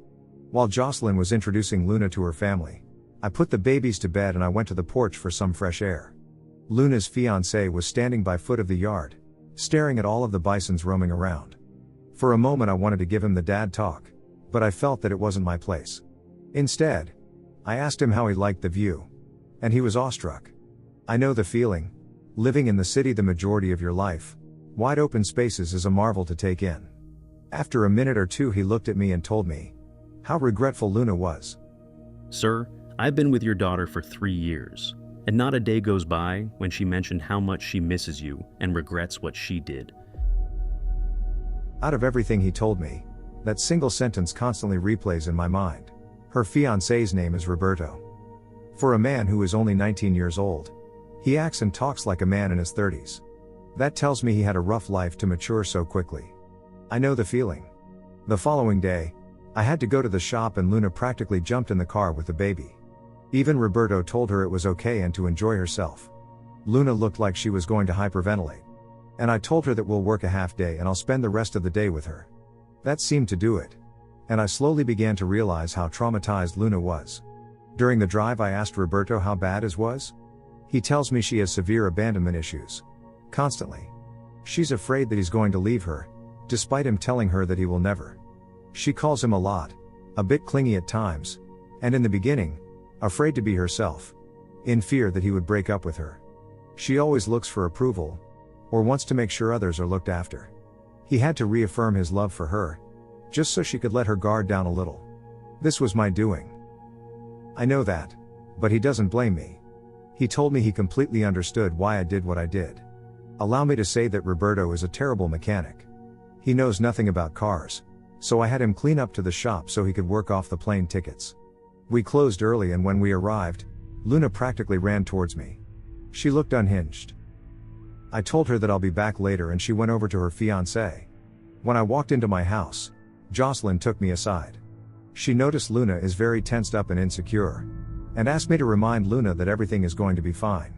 While Jocelyn was introducing Luna to her family, I put the babies to bed and I went to the porch for some fresh air. Luna's fiancé was standing by foot of the yard, staring at all of the bisons roaming around. For a moment I wanted to give him the dad talk, but I felt that it wasn't my place. Instead, I asked him how he liked the view, and he was awestruck. I know the feeling. Living in the city the majority of your life, wide open spaces is a marvel to take in. After a minute or two he looked at me and told me how regretful Luna was. Sir, I've been with your daughter for 3 years, and not a day goes by when she mentioned how much she misses you and regrets what she did. Out of everything he told me, that single sentence constantly replays in my mind. Her fiancé's name is Roberto. For a man who is only 19 years old, he acts and talks like a man in his 30s. That tells me he had a rough life to mature so quickly. I know the feeling. The following day, I had to go to the shop and Luna practically jumped in the car with the baby. Even Roberto told her it was okay and to enjoy herself. Luna looked like she was going to hyperventilate. And I told her that we'll work a half day and I'll spend the rest of the day with her. That seemed to do it. And I slowly began to realize how traumatized Luna was. During the drive I asked Roberto how bad his was. He tells me she has severe abandonment issues. Constantly. She's afraid that he's going to leave her, despite him telling her that he will never. She calls him a lot, a bit clingy at times, and in the beginning, afraid to be herself, in fear that he would break up with her. She always looks for approval, or wants to make sure others are looked after. He had to reaffirm his love for her, just so she could let her guard down a little. This was my doing. I know that, but he doesn't blame me. He told me he completely understood why I did what I did. Allow me to say that Roberto is a terrible mechanic. He knows nothing about cars, so I had him clean up to the shop so he could work off the plane tickets. We closed early and when we arrived, Luna practically ran towards me. She looked unhinged. I told her that I'll be back later and she went over to her fiancé. When I walked into my house, Jocelyn took me aside. She noticed Luna is very tensed up and insecure, and asked me to remind Luna that everything is going to be fine.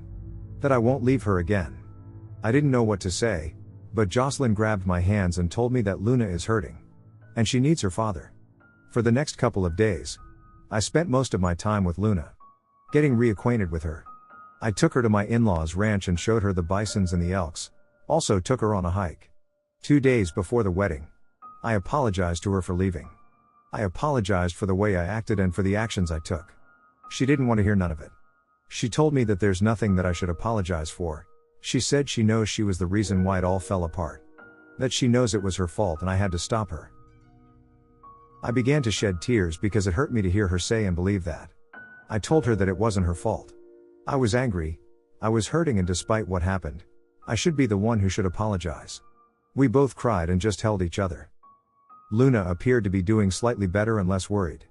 That I won't leave her again. I didn't know what to say, but Jocelyn grabbed my hands and told me that Luna is hurting. And she needs her father. For the next couple of days, I spent most of my time with Luna, getting reacquainted with her. I took her to my in-laws' ranch and showed her the bisons and the elks, also took her on a hike. 2 days before the wedding, I apologized to her for leaving. I apologized for the way I acted and for the actions I took. She didn't want to hear none of it. She told me that there's nothing that I should apologize for. She said she knows she was the reason why it all fell apart. That she knows it was her fault and I had to stop her. I began to shed tears because it hurt me to hear her say and believe that. I told her that it wasn't her fault. I was angry, I was hurting, and despite what happened, I should be the one who should apologize. We both cried and just held each other. Luna appeared to be doing slightly better and less worried.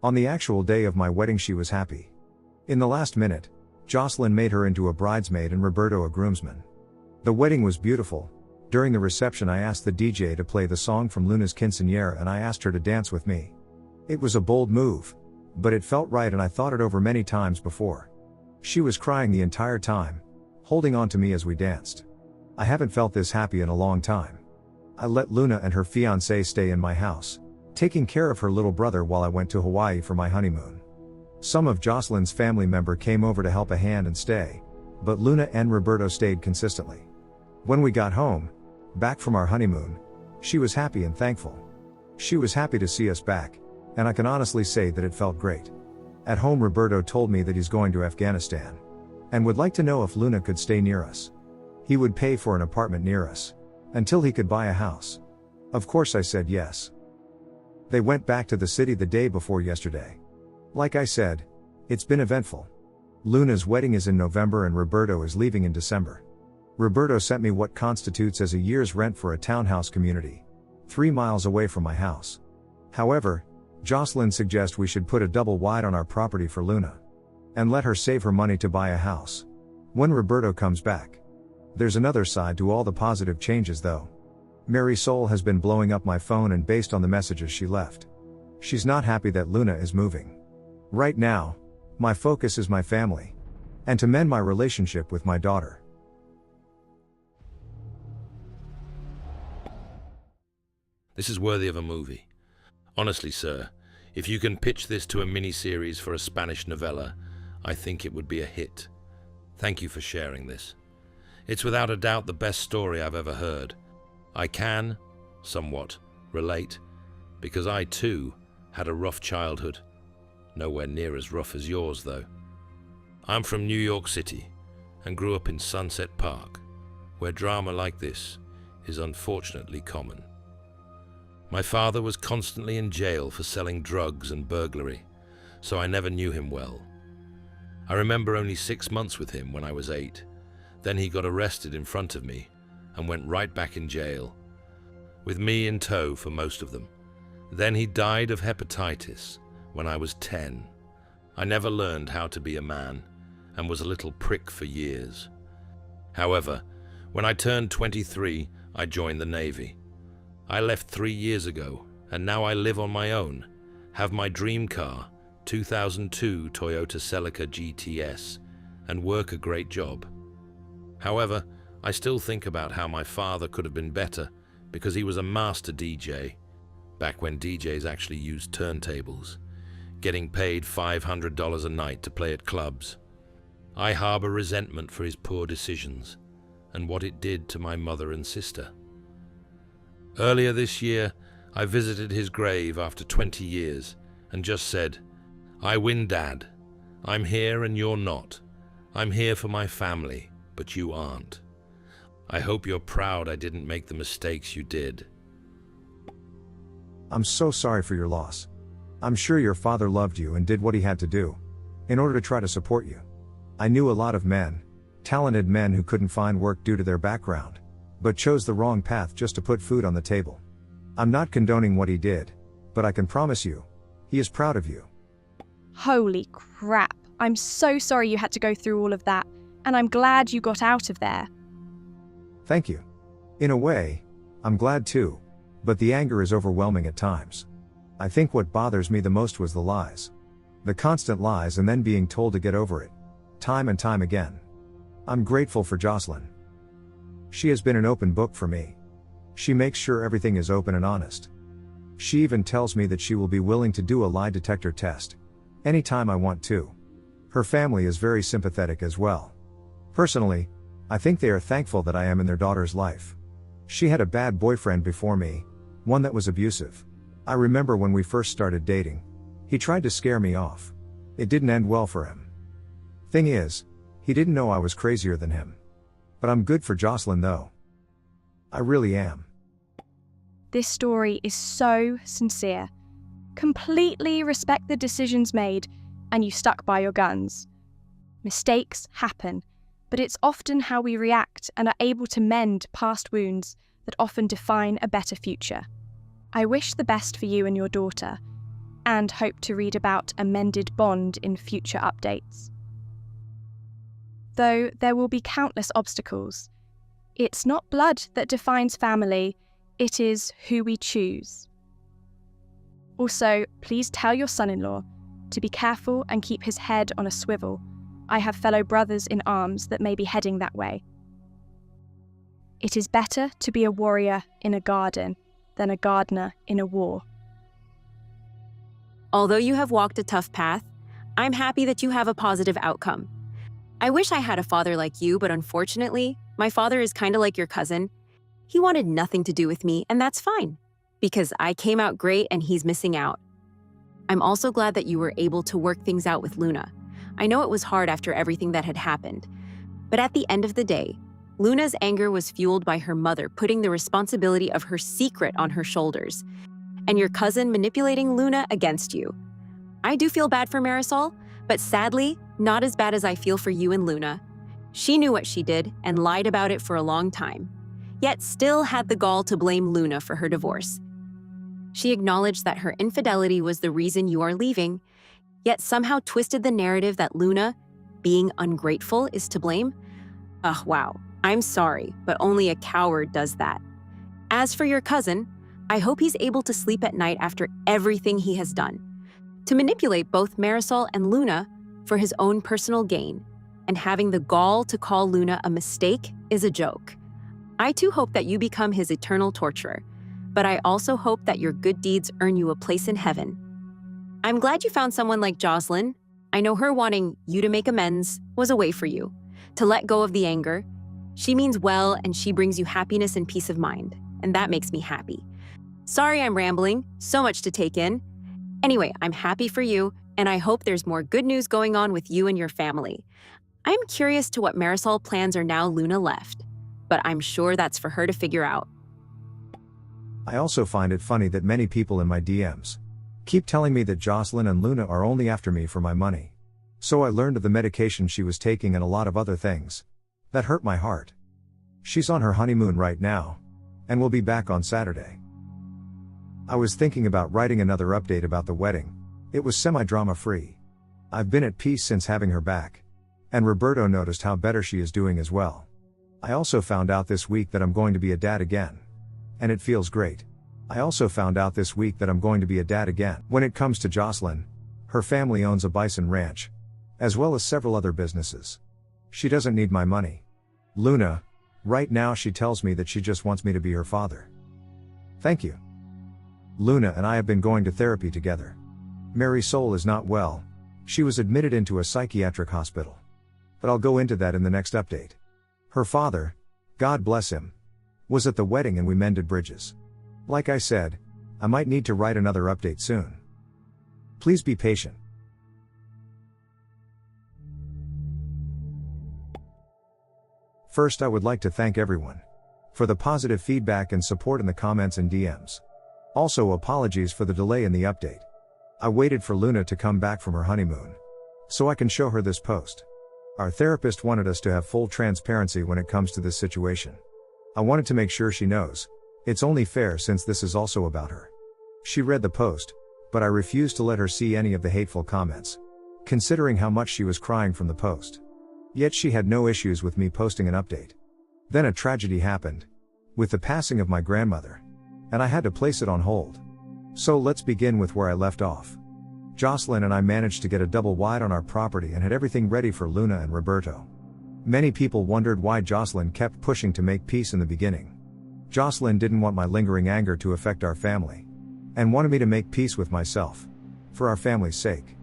On the actual day of my wedding she was happy. In the last minute, Jocelyn made her into a bridesmaid and Roberto a groomsman. The wedding was beautiful. During the reception I asked the DJ to play the song from Luna's quinceañera and I asked her to dance with me. It was a bold move, but it felt right and I thought it over many times before. She was crying the entire time, holding on to me as we danced. I haven't felt this happy in a long time. I let Luna and her fiancé stay in my house, taking care of her little brother while I went to Hawaii for my honeymoon. Some of Jocelyn's family member came over to help a hand and stay, but Luna and Roberto stayed consistently. When we got home, back from our honeymoon, she was happy and thankful. She was happy to see us back, and I can honestly say that it felt great. At home, Roberto told me that he's going to Afghanistan, and would like to know if Luna could stay near us. He would pay for an apartment near us, until he could buy a house. Of course I said yes. They went back to the city the day before yesterday. Like I said, it's been eventful. Luna's wedding is in November and Roberto is leaving in December. Roberto sent me what constitutes as a year's rent for a townhouse community, 3 miles away from my house. However, Jocelyn suggests we should put a double wide on our property for Luna, and let her save her money to buy a house when Roberto comes back. There's another side to all the positive changes though. Mary Soul has been blowing up my phone, and based on the messages she left, she's not happy that Luna is moving. Right now, my focus is my family, and to mend my relationship with my daughter. This is worthy of a movie. Honestly, sir, if you can pitch this to a miniseries for a Spanish novella, I think it would be a hit. Thank you for sharing this. It's without a doubt the best story I've ever heard. I can, somewhat, relate, because I too had a rough childhood. Nowhere near as rough as yours, though. I'm from New York City and grew up in Sunset Park, where drama like this is unfortunately common. My father was constantly in jail for selling drugs and burglary, so I never knew him well. I remember only 6 months with him when I was 8. Then he got arrested in front of me and went right back in jail, with me in tow for most of them. Then he died of hepatitis when I was 10. I never learned how to be a man and was a little prick for years. However, when I turned 23, I joined the Navy. I left 3 years ago, and now I live on my own, have my dream car, 2002 Toyota Celica GTS, and work a great job. However, I still think about how my father could have been better, because he was a master DJ, back when DJs actually used turntables, getting paid $500 a night to play at clubs. I harbor resentment for his poor decisions, and what it did to my mother and sister. Earlier this year, I visited his grave after 20 years and just said, "I win, Dad. I'm here and you're not. I'm here for my family, but you aren't. I hope you're proud I didn't make the mistakes you did." I'm so sorry for your loss. I'm sure your father loved you and did what he had to do in order to try to support you. I knew a lot of men, talented men who couldn't find work due to their background, but chose the wrong path just to put food on the table. I'm not condoning what he did, but I can promise you, he is proud of you. Holy crap. I'm so sorry you had to go through all of that, and I'm glad you got out of there. Thank you. In a way, I'm glad too, but the anger is overwhelming at times. I think what bothers me the most was the lies. The constant lies and then being told to get over it, time and time again. I'm grateful for Jocelyn. She has been an open book for me. She makes sure everything is open and honest. She even tells me that she will be willing to do a lie detector test anytime I want to. Her family is very sympathetic as well. Personally, I think they are thankful that I am in their daughter's life. She had a bad boyfriend before me, one that was abusive. I remember when we first started dating, he tried to scare me off. It didn't end well for him. Thing is, he didn't know I was crazier than him. But I'm good for Jocelyn though. I really am. This story is so sincere. Completely respect the decisions made, and you stuck by your guns. Mistakes happen, but it's often how we react and are able to mend past wounds that often define a better future. I wish the best for you and your daughter, and hope to read about a mended bond in future updates. Though there will be countless obstacles, it's not blood that defines family, it is who we choose. Also, please tell your son-in-law to be careful and keep his head on a swivel. I have fellow brothers in arms that may be heading that way. It is better to be a warrior in a garden than a gardener in a war. Although you have walked a tough path, I'm happy that you have a positive outcome. I wish I had a father like you, but unfortunately, my father is kind of like your cousin. He wanted nothing to do with me, and that's fine, because I came out great and he's missing out. I'm also glad that you were able to work things out with Luna. I know it was hard after everything that had happened, but at the end of the day, Luna's anger was fueled by her mother putting the responsibility of her secret on her shoulders, and your cousin manipulating Luna against you. I do feel bad for Marisol, but sadly, not as bad as I feel for you and Luna. She knew what she did and lied about it for a long time, yet still had the gall to blame Luna for her divorce. She acknowledged that her infidelity was the reason you are leaving, yet somehow twisted the narrative that Luna, being ungrateful, is to blame. Ugh, wow. I'm sorry, but only a coward does that. As for your cousin, I hope he's able to sleep at night after everything he has done, to manipulate both Marisol and Luna for his own personal gain, and having the gall to call Luna a mistake is a joke. I too hope that you become his eternal torturer, but I also hope that your good deeds earn you a place in heaven. I'm glad you found someone like Jocelyn. I know her wanting you to make amends was a way for you to let go of the anger. She means well, and she brings you happiness and peace of mind, and that makes me happy. Sorry I'm rambling, so much to take in. Anyway, I'm happy for you, and I hope there's more good news going on with you and your family. I'm curious to what Marisol plans are now Luna left, but I'm sure that's for her to figure out. I also find it funny that many people in my DMs keep telling me that Jocelyn and Luna are only after me for my money. So I learned of the medication she was taking and a lot of other things. That hurt my heart. She's on her honeymoon right now, and will be back on Saturday. I was thinking about writing another update about the wedding. It was semi-drama free. I've been at peace since having her back. And Roberto noticed how better she is doing as well. I also found out this week that I'm going to be a dad again. And it feels great. I also found out this week that I'm going to be a dad again. When it comes to Jocelyn, her family owns a bison ranch, as well as several other businesses. She doesn't need my money. Luna, right now she tells me that she just wants me to be her father. Thank you. Luna and I have been going to therapy together. Marisol is not well. She was admitted into a psychiatric hospital. But I'll go into that in the next update. Her father, God bless him, was at the wedding and we mended bridges. Like I said, I might need to write another update soon. Please be patient. First, I would like to thank everyone for the positive feedback and support in the comments and DMs. Also, apologies for the delay in the update. I waited for Luna to come back from her honeymoon so I can show her this post. Our therapist wanted us to have full transparency when it comes to this situation. I wanted to make sure she knows. It's only fair since this is also about her. She read the post, but I refused to let her see any of the hateful comments, considering how much she was crying from the post. Yet she had no issues with me posting an update. Then a tragedy happened, with the passing of my grandmother, and I had to place it on hold. So let's begin with where I left off. Jocelyn and I managed to get a double wide on our property and had everything ready for Luna and Roberto. Many people wondered why Jocelyn kept pushing to make peace in the beginning. Jocelyn didn't want my lingering anger to affect our family, and wanted me to make peace with myself, for our family's sake.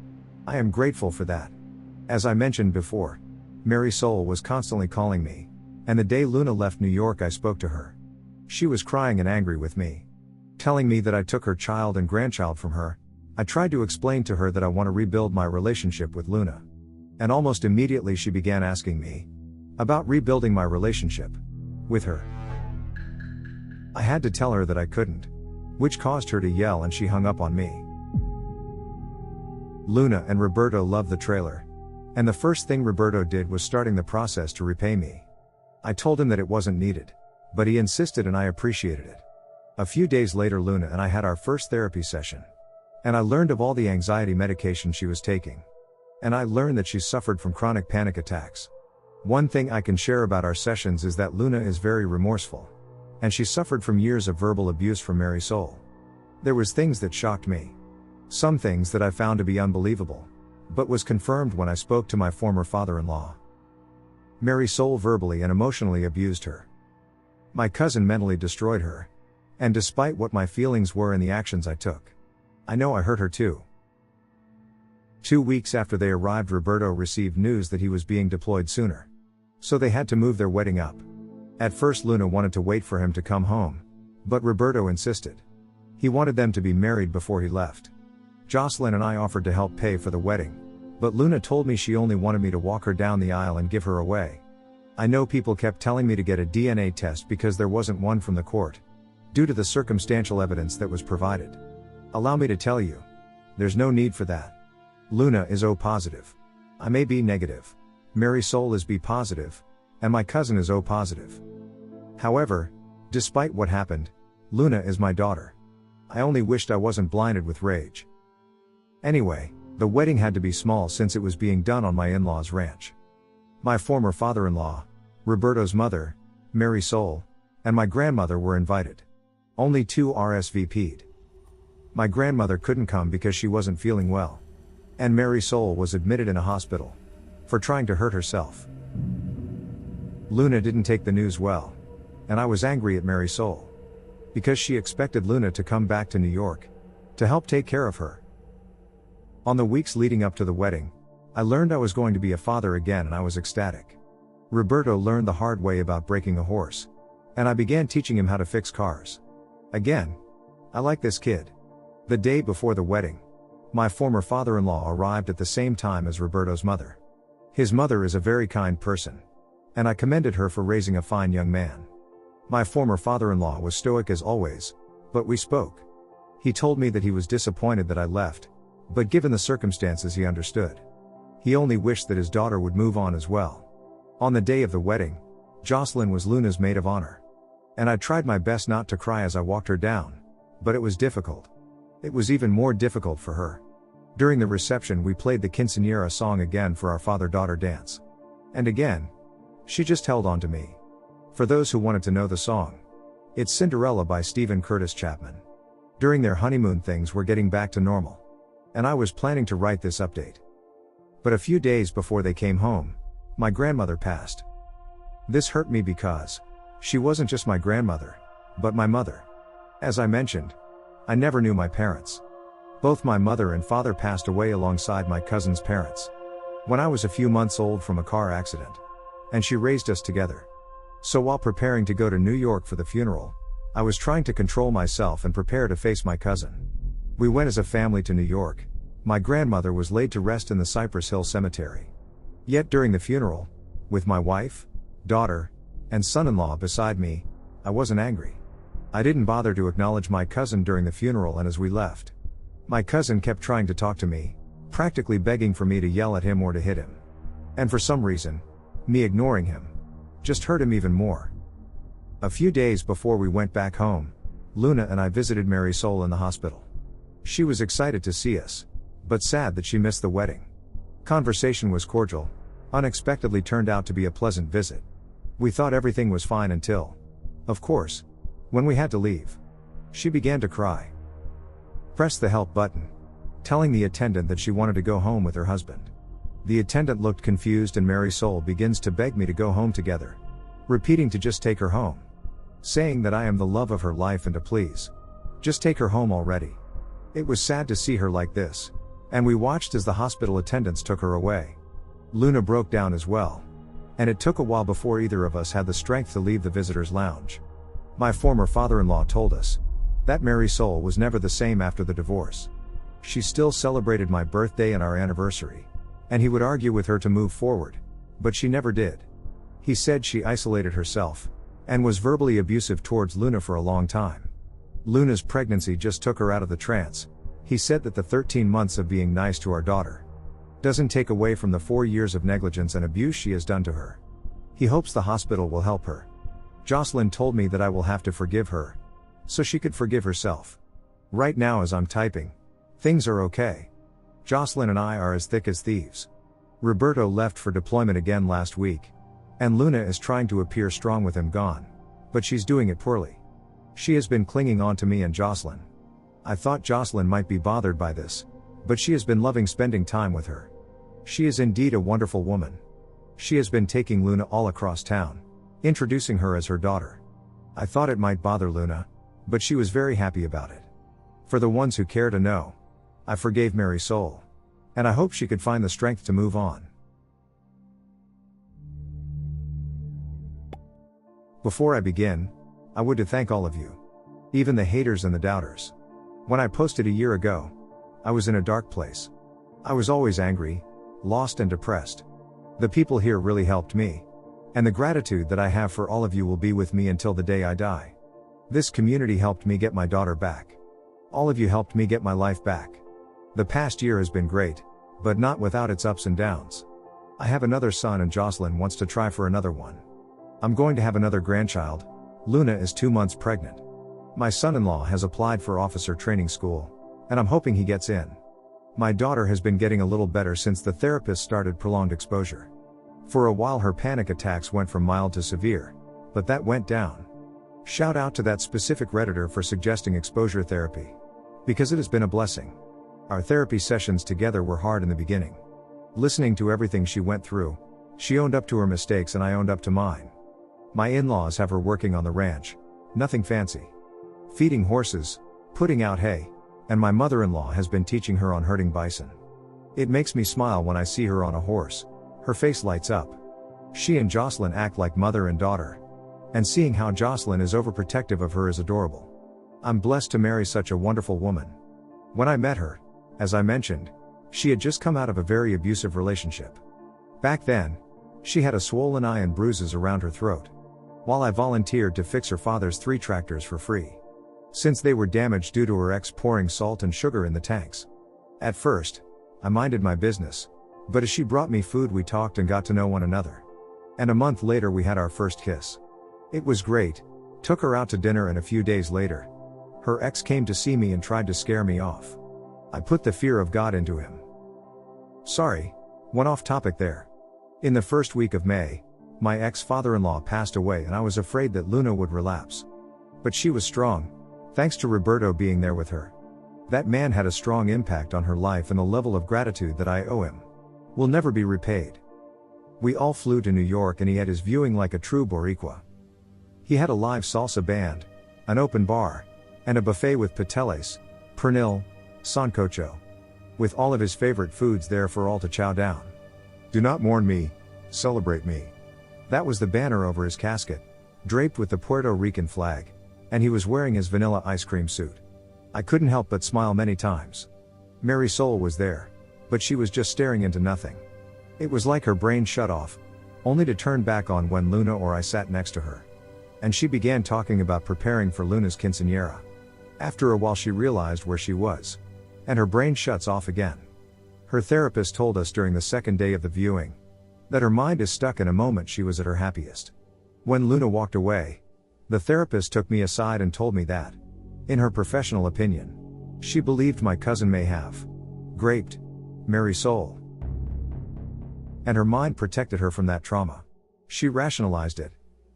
I am grateful for that. As I mentioned before, Marisol was constantly calling me, and the day Luna left New York I spoke to her. She was crying and angry with me, telling me that I took her child and grandchild from her. I tried to explain to her that I want to rebuild my relationship with Luna. And almost immediately she began asking me about rebuilding my relationship with her. I had to tell her that I couldn't, which caused her to yell and she hung up on me. Luna and Roberto loved the trailer, and the first thing Roberto did was starting the process to repay me. I told him that it wasn't needed, but he insisted and I appreciated it. A few days later Luna and I had our first therapy session. And I learned of all the anxiety medication she was taking. And I learned that she suffered from chronic panic attacks. One thing I can share about our sessions is that Luna is very remorseful. And she suffered from years of verbal abuse from Marisol. There was things that shocked me. Some things that I found to be unbelievable, but was confirmed when I spoke to my former father-in-law. Mary Soul verbally and emotionally abused her. My cousin mentally destroyed her. And despite what my feelings were and the actions I took, I know I hurt her too. 2 weeks after they arrived, Roberto received news that he was being deployed sooner. So they had to move their wedding up. At first Luna wanted to wait for him to come home, but Roberto insisted. He wanted them to be married before he left. Jocelyn and I offered to help pay for the wedding, but Luna told me she only wanted me to walk her down the aisle and give her away. I know people kept telling me to get a DNA test because there wasn't one from the court, due to the circumstantial evidence that was provided. Allow me to tell you, there's no need for that. Luna is O positive. I may be negative. Mary Soul is B positive, and my cousin is O positive. However, despite what happened, Luna is my daughter. I only wished I wasn't blinded with rage. Anyway, the wedding had to be small since it was being done on my in-laws' ranch. My former father-in-law, Roberto's mother, Mary Soul, and my grandmother were invited. Only 2 RSVP'd. My grandmother couldn't come because she wasn't feeling well. And Mary Soul was admitted in a hospital for trying to hurt herself. Luna didn't take the news well, and I was angry at Mary Soul because she expected Luna to come back to New York to help take care of her. On the weeks leading up to the wedding, I learned I was going to be a father again, and I was ecstatic. Roberto learned the hard way about breaking a horse, and I began teaching him how to fix cars. Again, I like this kid. The day before the wedding, my former father-in-law arrived at the same time as Roberto's mother. His mother is a very kind person, and I commended her for raising a fine young man. My former father-in-law was stoic as always, but we spoke. He told me that he was disappointed that I left, but given the circumstances he understood. He only wished that his daughter would move on as well. On the day of the wedding, Jocelyn was Luna's maid of honor. And I tried my best not to cry as I walked her down, but it was difficult. It was even more difficult for her. During the reception we played the quinceañera song again for our father-daughter dance. And again, she just held on to me. For those who wanted to know the song, it's Cinderella by Stephen Curtis Chapman. During their honeymoon things were getting back to normal. And I was planning to write this update. But a few days before they came home, my grandmother passed. This hurt me because she wasn't just my grandmother, but my mother. As I mentioned, I never knew my parents. Both my mother and father passed away alongside my cousin's parents when I was a few months old from a car accident, and she raised us together. So while preparing to go to New York for the funeral, I was trying to control myself and prepare to face my cousin. We went as a family to New York. My grandmother was laid to rest in the Cypress Hill Cemetery. Yet during the funeral, with my wife, daughter, and son-in-law beside me, I wasn't angry. I didn't bother to acknowledge my cousin during the funeral, and as we left, my cousin kept trying to talk to me, practically begging for me to yell at him or to hit him. And for some reason, me ignoring him just hurt him even more. A few days before we went back home, Luna and I visited Mary Soul in the hospital. She was excited to see us, but sad that she missed the wedding. Conversation was cordial, unexpectedly turned out to be a pleasant visit. We thought everything was fine until, of course, when we had to leave. She began to cry. Pressed the help button, telling the attendant that she wanted to go home with her husband. The attendant looked confused and Mary Soul begins to beg me to go home together, repeating to just take her home, saying that I am the love of her life and to please just take her home already. It was sad to see her like this, and we watched as the hospital attendants took her away. Luna broke down as well, and it took a while before either of us had the strength to leave the visitors' lounge. My former father-in-law told us that Mary Soul was never the same after the divorce. She still celebrated my birthday and our anniversary, and he would argue with her to move forward, but she never did. He said she isolated herself and was verbally abusive towards Luna for a long time. Luna's pregnancy just took her out of the trance. He said that the 13 months of being nice to our daughter doesn't take away from the 4 years of negligence and abuse she has done to her. He hopes the hospital will help her. Jocelyn told me that I will have to forgive her, so she could forgive herself. Right now as I'm typing, things are okay. Jocelyn and I are as thick as thieves. Roberto left for deployment again last week, and Luna is trying to appear strong with him gone, but she's doing it poorly. She has been clinging on to me and Jocelyn. I thought Jocelyn might be bothered by this, but she has been loving spending time with her. She is indeed a wonderful woman. She has been taking Luna all across town, introducing her as her daughter. I thought it might bother Luna, but she was very happy about it. For the ones who care to know, I forgave Marisol, and I hope she could find the strength to move on. Before I begin, I would to thank all of you, even the haters and the doubters. When I posted a year ago, I was in a dark place. I was always angry, lost and depressed. The people here really helped me, and the gratitude that I have for all of you will be with me until the day I die. This community helped me get my daughter back. All of you helped me get my life back. The past year has been great, but not without its ups and downs. I have another son and Jocelyn wants to try for another one. I'm going to have another grandchild. Luna is 2 months pregnant. My son-in-law has applied for officer training school, and I'm hoping he gets in. My daughter has been getting a little better since the therapist started prolonged exposure. For a while her panic attacks went from mild to severe, but that went down. Shout out to that specific Redditor for suggesting exposure therapy, because it has been a blessing. Our therapy sessions together were hard in the beginning. Listening to everything she went through, she owned up to her mistakes and I owned up to mine. My in-laws have her working on the ranch, nothing fancy. Feeding horses, putting out hay, and my mother-in-law has been teaching her on herding bison. It makes me smile when I see her on a horse, her face lights up. She and Jocelyn act like mother and daughter, and seeing how Jocelyn is overprotective of her is adorable. I'm blessed to marry such a wonderful woman. When I met her, as I mentioned, she had just come out of a very abusive relationship. Back then, she had a swollen eye and bruises around her throat, while I volunteered to fix her father's 3 tractors for free, since they were damaged due to her ex pouring salt and sugar in the tanks. At first, I minded my business, but as she brought me food we talked and got to know one another. And a month later we had our first kiss. It was great, took her out to dinner and a few days later, her ex came to see me and tried to scare me off. I put the fear of God into him. Sorry, went off topic there. In the first week of May, my ex-father-in-law passed away and I was afraid that Luna would relapse. But she was strong, thanks to Roberto being there with her. That man had a strong impact on her life and the level of gratitude that I owe him will never be repaid. We all flew to New York and he had his viewing like a true boricua. He had a live salsa band, an open bar, and a buffet with pateles, pernil, sancocho, with all of his favorite foods there for all to chow down. Do not mourn me, celebrate me. That was the banner over his casket, draped with the Puerto Rican flag, and he was wearing his vanilla ice cream suit. I couldn't help but smile many times. Marisol was there, but she was just staring into nothing. It was like her brain shut off, only to turn back on when Luna or I sat next to her. And she began talking about preparing for Luna's quinceañera. After a while she realized where she was, and her brain shuts off again. Her therapist told us during the second day of the viewing that her mind is stuck in a moment she was at her happiest. When Luna walked away, the therapist took me aside and told me that, in her professional opinion, she believed my cousin may have graped Marisol, and her mind protected her from that trauma. She rationalized it,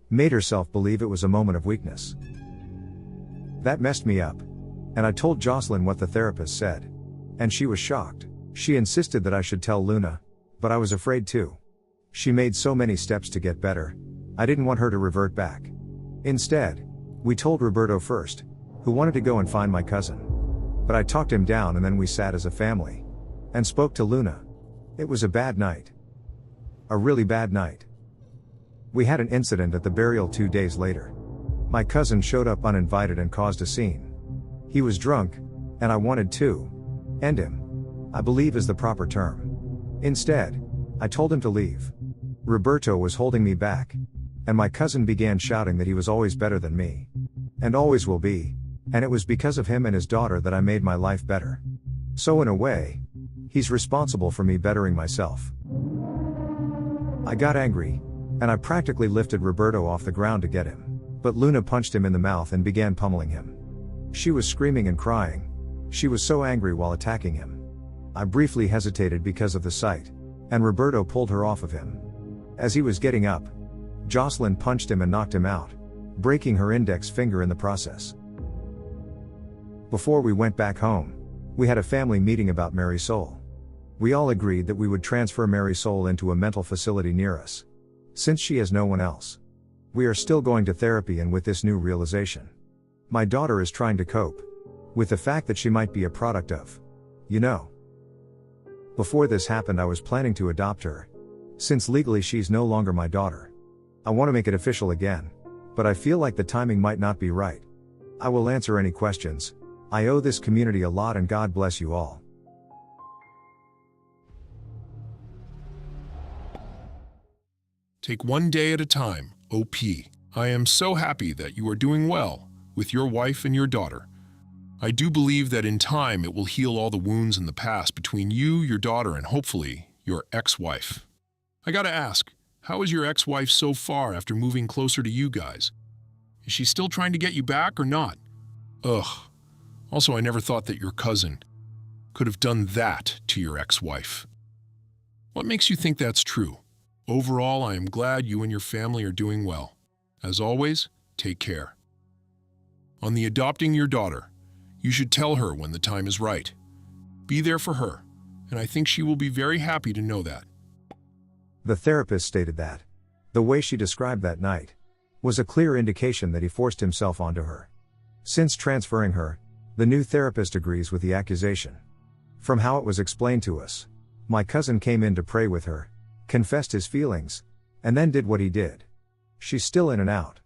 made herself believe it was a moment of weakness. That messed me up, and I told Jocelyn what the therapist said, and she was shocked. She insisted that I should tell Luna, but I was afraid too. She made so many steps to get better, I didn't want her to revert back. Instead, we told Roberto first, who wanted to go and find my cousin. But I talked him down and then we sat as a family, and spoke to Luna. It was a bad night. A really bad night. We had an incident at the burial 2 days later. My cousin showed up uninvited and caused a scene. He was drunk, and I wanted to end him, I believe is the proper term. Instead, I told him to leave. Roberto was holding me back, and my cousin began shouting that he was always better than me, and always will be, and it was because of him and his daughter that I made my life better. So in a way, he's responsible for me bettering myself. I got angry, and I practically lifted Roberto off the ground to get him, but Luna punched him in the mouth and began pummeling him. She was screaming and crying. She was so angry while attacking him. I briefly hesitated because of the sight, and Roberto pulled her off of him. As he was getting up, Jocelyn punched him and knocked him out, breaking her index finger in the process. Before we went back home, we had a family meeting about Marisol. We all agreed that we would transfer Marisol into a mental facility near us, since she has no one else. We are still going to therapy, and with this new realization, my daughter is trying to cope with the fact that she might be a product of, Before this happened, I was planning to adopt her, since legally she's no longer my daughter. I want to make it official again, but I feel like the timing might not be right. I will answer any questions. I owe this community a lot, and God bless you all. Take one day at a time, OP. I am so happy that you are doing well with your wife and your daughter. I do believe that in time it will heal all the wounds in the past between you, your daughter, and hopefully your ex-wife. I gotta ask, how is your ex-wife so far after moving closer to you guys? Is she still trying to get you back or not? Ugh. Also, I never thought that your cousin could have done that to your ex-wife. What makes you think that's true? Overall, I am glad you and your family are doing well. As always, take care. On the adopting your daughter, you should tell her when the time is right. Be there for her, and I think she will be very happy to know that. The therapist stated that the way she described that night was a clear indication that he forced himself onto her. Since transferring her, the new therapist agrees with the accusation. From how it was explained to us, my cousin came in to pray with her, confessed his feelings, and then did what he did. She's still in and out.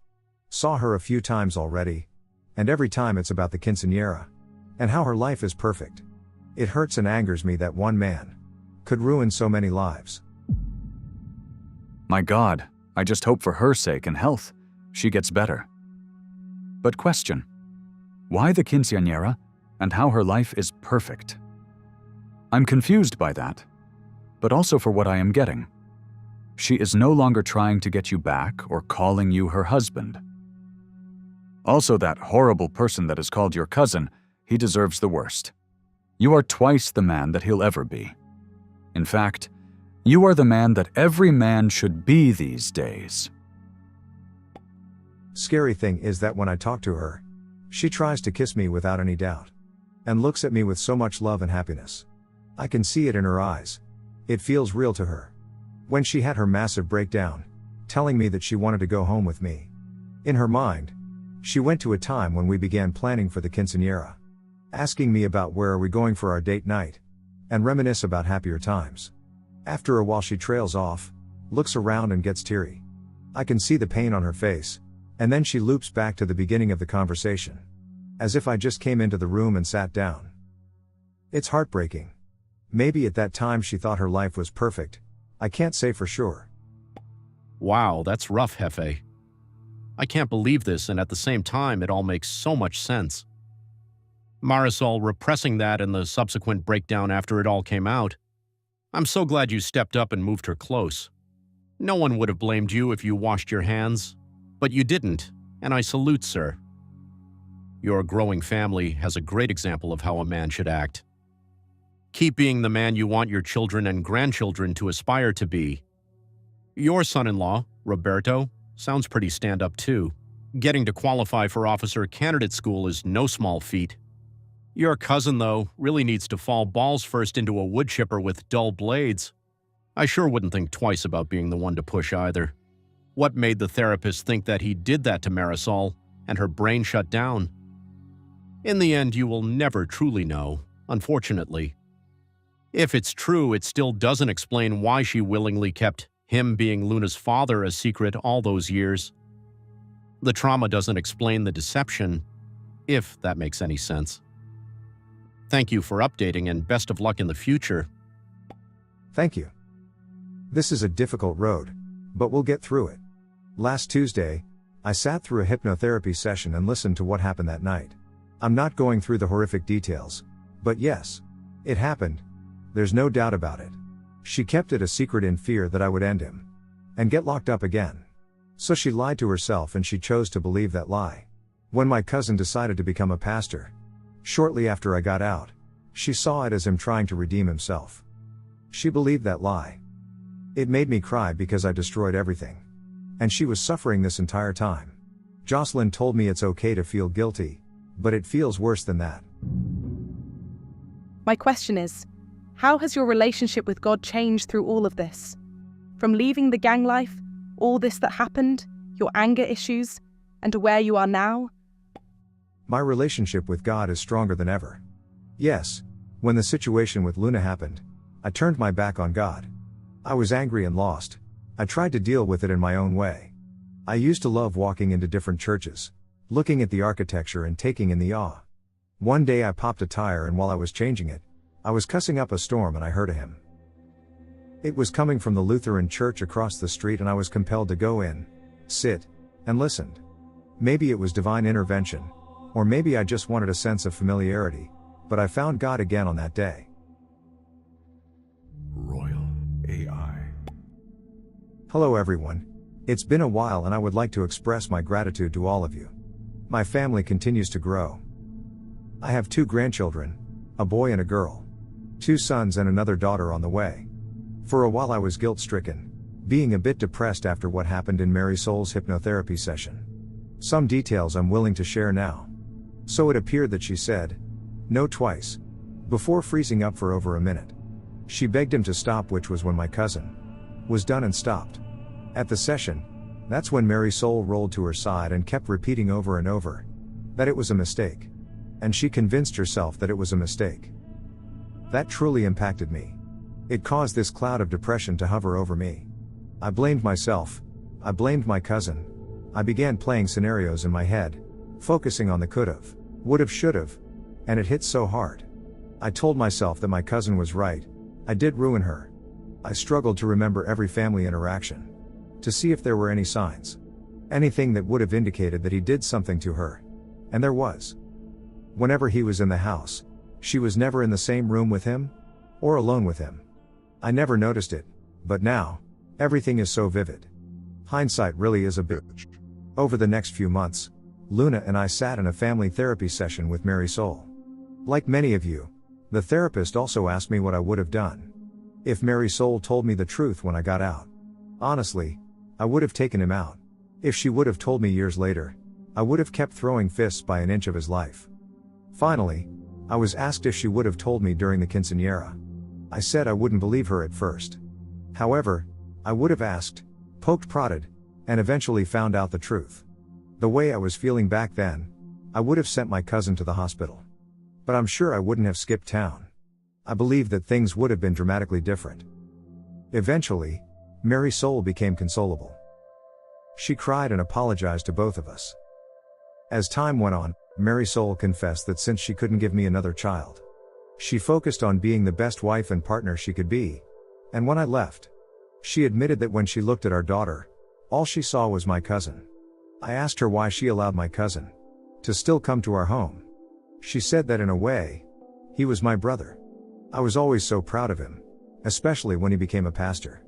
Saw her a few times already, and every time it's about the quinceañera, and how her life is perfect. It hurts and angers me that one man could ruin so many lives. My God, I just hope for her sake and health she gets better. But question, why the quinceañera and how her life is perfect? I'm confused by that, but also for what I am getting. She is no longer trying to get you back or calling you her husband. Also, that horrible person that is called your cousin, he deserves the worst. You are twice the man that he'll ever be. In fact, you are the man that every man should be these days. Scary thing is that when I talk to her, she tries to kiss me without any doubt, and looks at me with so much love and happiness. I can see it in her eyes. It feels real to her. When she had her massive breakdown, telling me that she wanted to go home with me, in her mind, she went to a time when we began planning for the quinceañera, asking me about where are we going for our date night, and reminisce about happier times. After a while she trails off, looks around and gets teary. I can see the pain on her face, and then she loops back to the beginning of the conversation, as if I just came into the room and sat down. It's heartbreaking. Maybe at that time she thought her life was perfect. I can't say for sure. Wow, that's rough, Hefe. I can't believe this, and at the same time, it all makes so much sense. Marisol repressing that and the subsequent breakdown after it all came out. I'm so glad you stepped up and moved her close. No one would have blamed you if you washed your hands, but you didn't, and I salute, sir. Your growing family has a great example of how a man should act. Keep being the man you want your children and grandchildren to aspire to be. Your son-in-law, Roberto, sounds pretty stand-up too. Getting to qualify for officer candidate school is no small feat. Your cousin, though, really needs to fall balls first into a wood chipper with dull blades. I sure wouldn't think twice about being the one to push either. What made the therapist think that he did that to Marisol, and her brain shut down? In the end, you will never truly know, unfortunately. If it's true, it still doesn't explain why she willingly kept him being Luna's father a secret all those years. The trauma doesn't explain the deception, if that makes any sense. Thank you for updating, and best of luck in the future. Thank you. This is a difficult road, but we'll get through it. Last Tuesday, I sat through a hypnotherapy session and listened to what happened that night. I'm not going through the horrific details, but yes, it happened. There's no doubt about it. She kept it a secret in fear that I would end him and get locked up again. So she lied to herself, and she chose to believe that lie. When my cousin decided to become a pastor, shortly after I got out, she saw it as him trying to redeem himself. She believed that lie. It made me cry because I destroyed everything. And she was suffering this entire time. Jocelyn told me it's okay to feel guilty, but it feels worse than that. My question is, how has your relationship with God changed through all of this? From leaving the gang life, all this that happened, your anger issues, and to where you are now? My relationship with God is stronger than ever. Yes, when the situation with Luna happened, I turned my back on God. I was angry and lost. I tried to deal with it in my own way. I used to love walking into different churches, looking at the architecture and taking in the awe. One day I popped a tire, and while I was changing it, I was cussing up a storm and I heard a hymn. It was coming from the Lutheran church across the street, and I was compelled to go in, sit, and listened. Maybe it was divine intervention, or maybe I just wanted a sense of familiarity, but I found God again on that day. Royal A.I. Hello everyone. It's been a while, and I would like to express my gratitude to all of you. My family continues to grow. I have 2 grandchildren, a boy and a girl. 2 sons and another daughter on the way. For a while I was guilt-stricken, being a bit depressed after what happened in Mary Soul's hypnotherapy session. Some details I'm willing to share now. So it appeared that she said no twice, before freezing up for over a minute. She begged him to stop, which was when my cousin was done and stopped. At the session, that's when Mary Soul rolled to her side and kept repeating over and over that it was a mistake. And she convinced herself that it was a mistake. That truly impacted me. It caused this cloud of depression to hover over me. I blamed myself. I blamed my cousin. I began playing scenarios in my head, focusing on the could've, would've, should've, and it hit so hard. I told myself that my cousin was right. I did ruin her. I struggled to remember every family interaction, to see if there were any signs, anything that would have indicated that he did something to her. And there was. Whenever he was in the house, she was never in the same room with him, or alone with him. I never noticed it, but now, everything is so vivid. Hindsight really is a bitch. Over the next few months, Luna and I sat in a family therapy session with Mary Soul. Like many of you, the therapist also asked me what I would have done if Mary Soul told me the truth when I got out. Honestly, I would have taken him out. If she would have told me years later, I would have kept throwing fists by an inch of his life. Finally, I was asked if she would have told me during the quinceañera. I said I wouldn't believe her at first. However, I would have asked, poked, prodded, and eventually found out the truth. The way I was feeling back then, I would have sent my cousin to the hospital. But I'm sure I wouldn't have skipped town. I believe that things would have been dramatically different. Eventually, Mary Soul became consolable. She cried and apologized to both of us. As time went on, Mary Soul confessed that since she couldn't give me another child, she focused on being the best wife and partner she could be. And when I left, she admitted that when she looked at our daughter, all she saw was my cousin. I asked her why she allowed my cousin to still come to our home. She said that in a way, he was my brother. I was always so proud of him, especially when he became a pastor.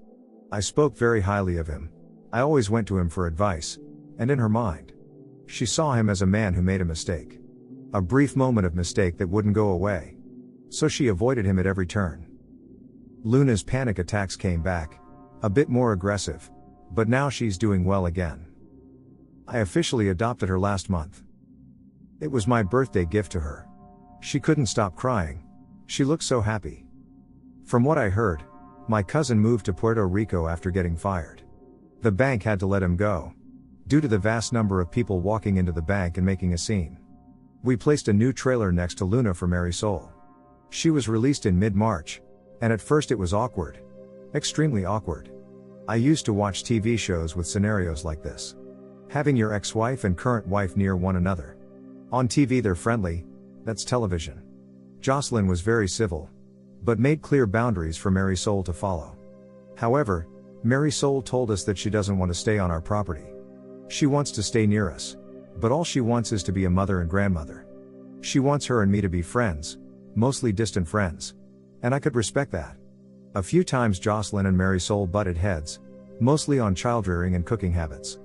I spoke very highly of him. I always went to him for advice, and in her mind, she saw him as a man who made a mistake. A brief moment of mistake that wouldn't go away. So she avoided him at every turn. Luna's panic attacks came back, a bit more aggressive, but now she's doing well again. I officially adopted her last month. It was my birthday gift to her. She couldn't stop crying. She looked so happy. From what I heard, my cousin moved to Puerto Rico after getting fired. The bank had to let him go, due to the vast number of people walking into the bank and making a scene. We placed a new trailer next to Luna for Mary Soul. She was released in mid-March, and at first it was awkward. Extremely awkward. I used to watch TV shows with scenarios like this. Having your ex-wife and current wife near one another. On TV they're friendly, that's television. Jocelyn was very civil, but made clear boundaries for Mary Soul to follow. However, Mary Soul told us that she doesn't want to stay on our property. She wants to stay near us, but all she wants is to be a mother and grandmother. She wants her and me to be friends, mostly distant friends. And I could respect that. A few times Jocelyn and Mary Soul butted heads, mostly on childrearing and cooking habits.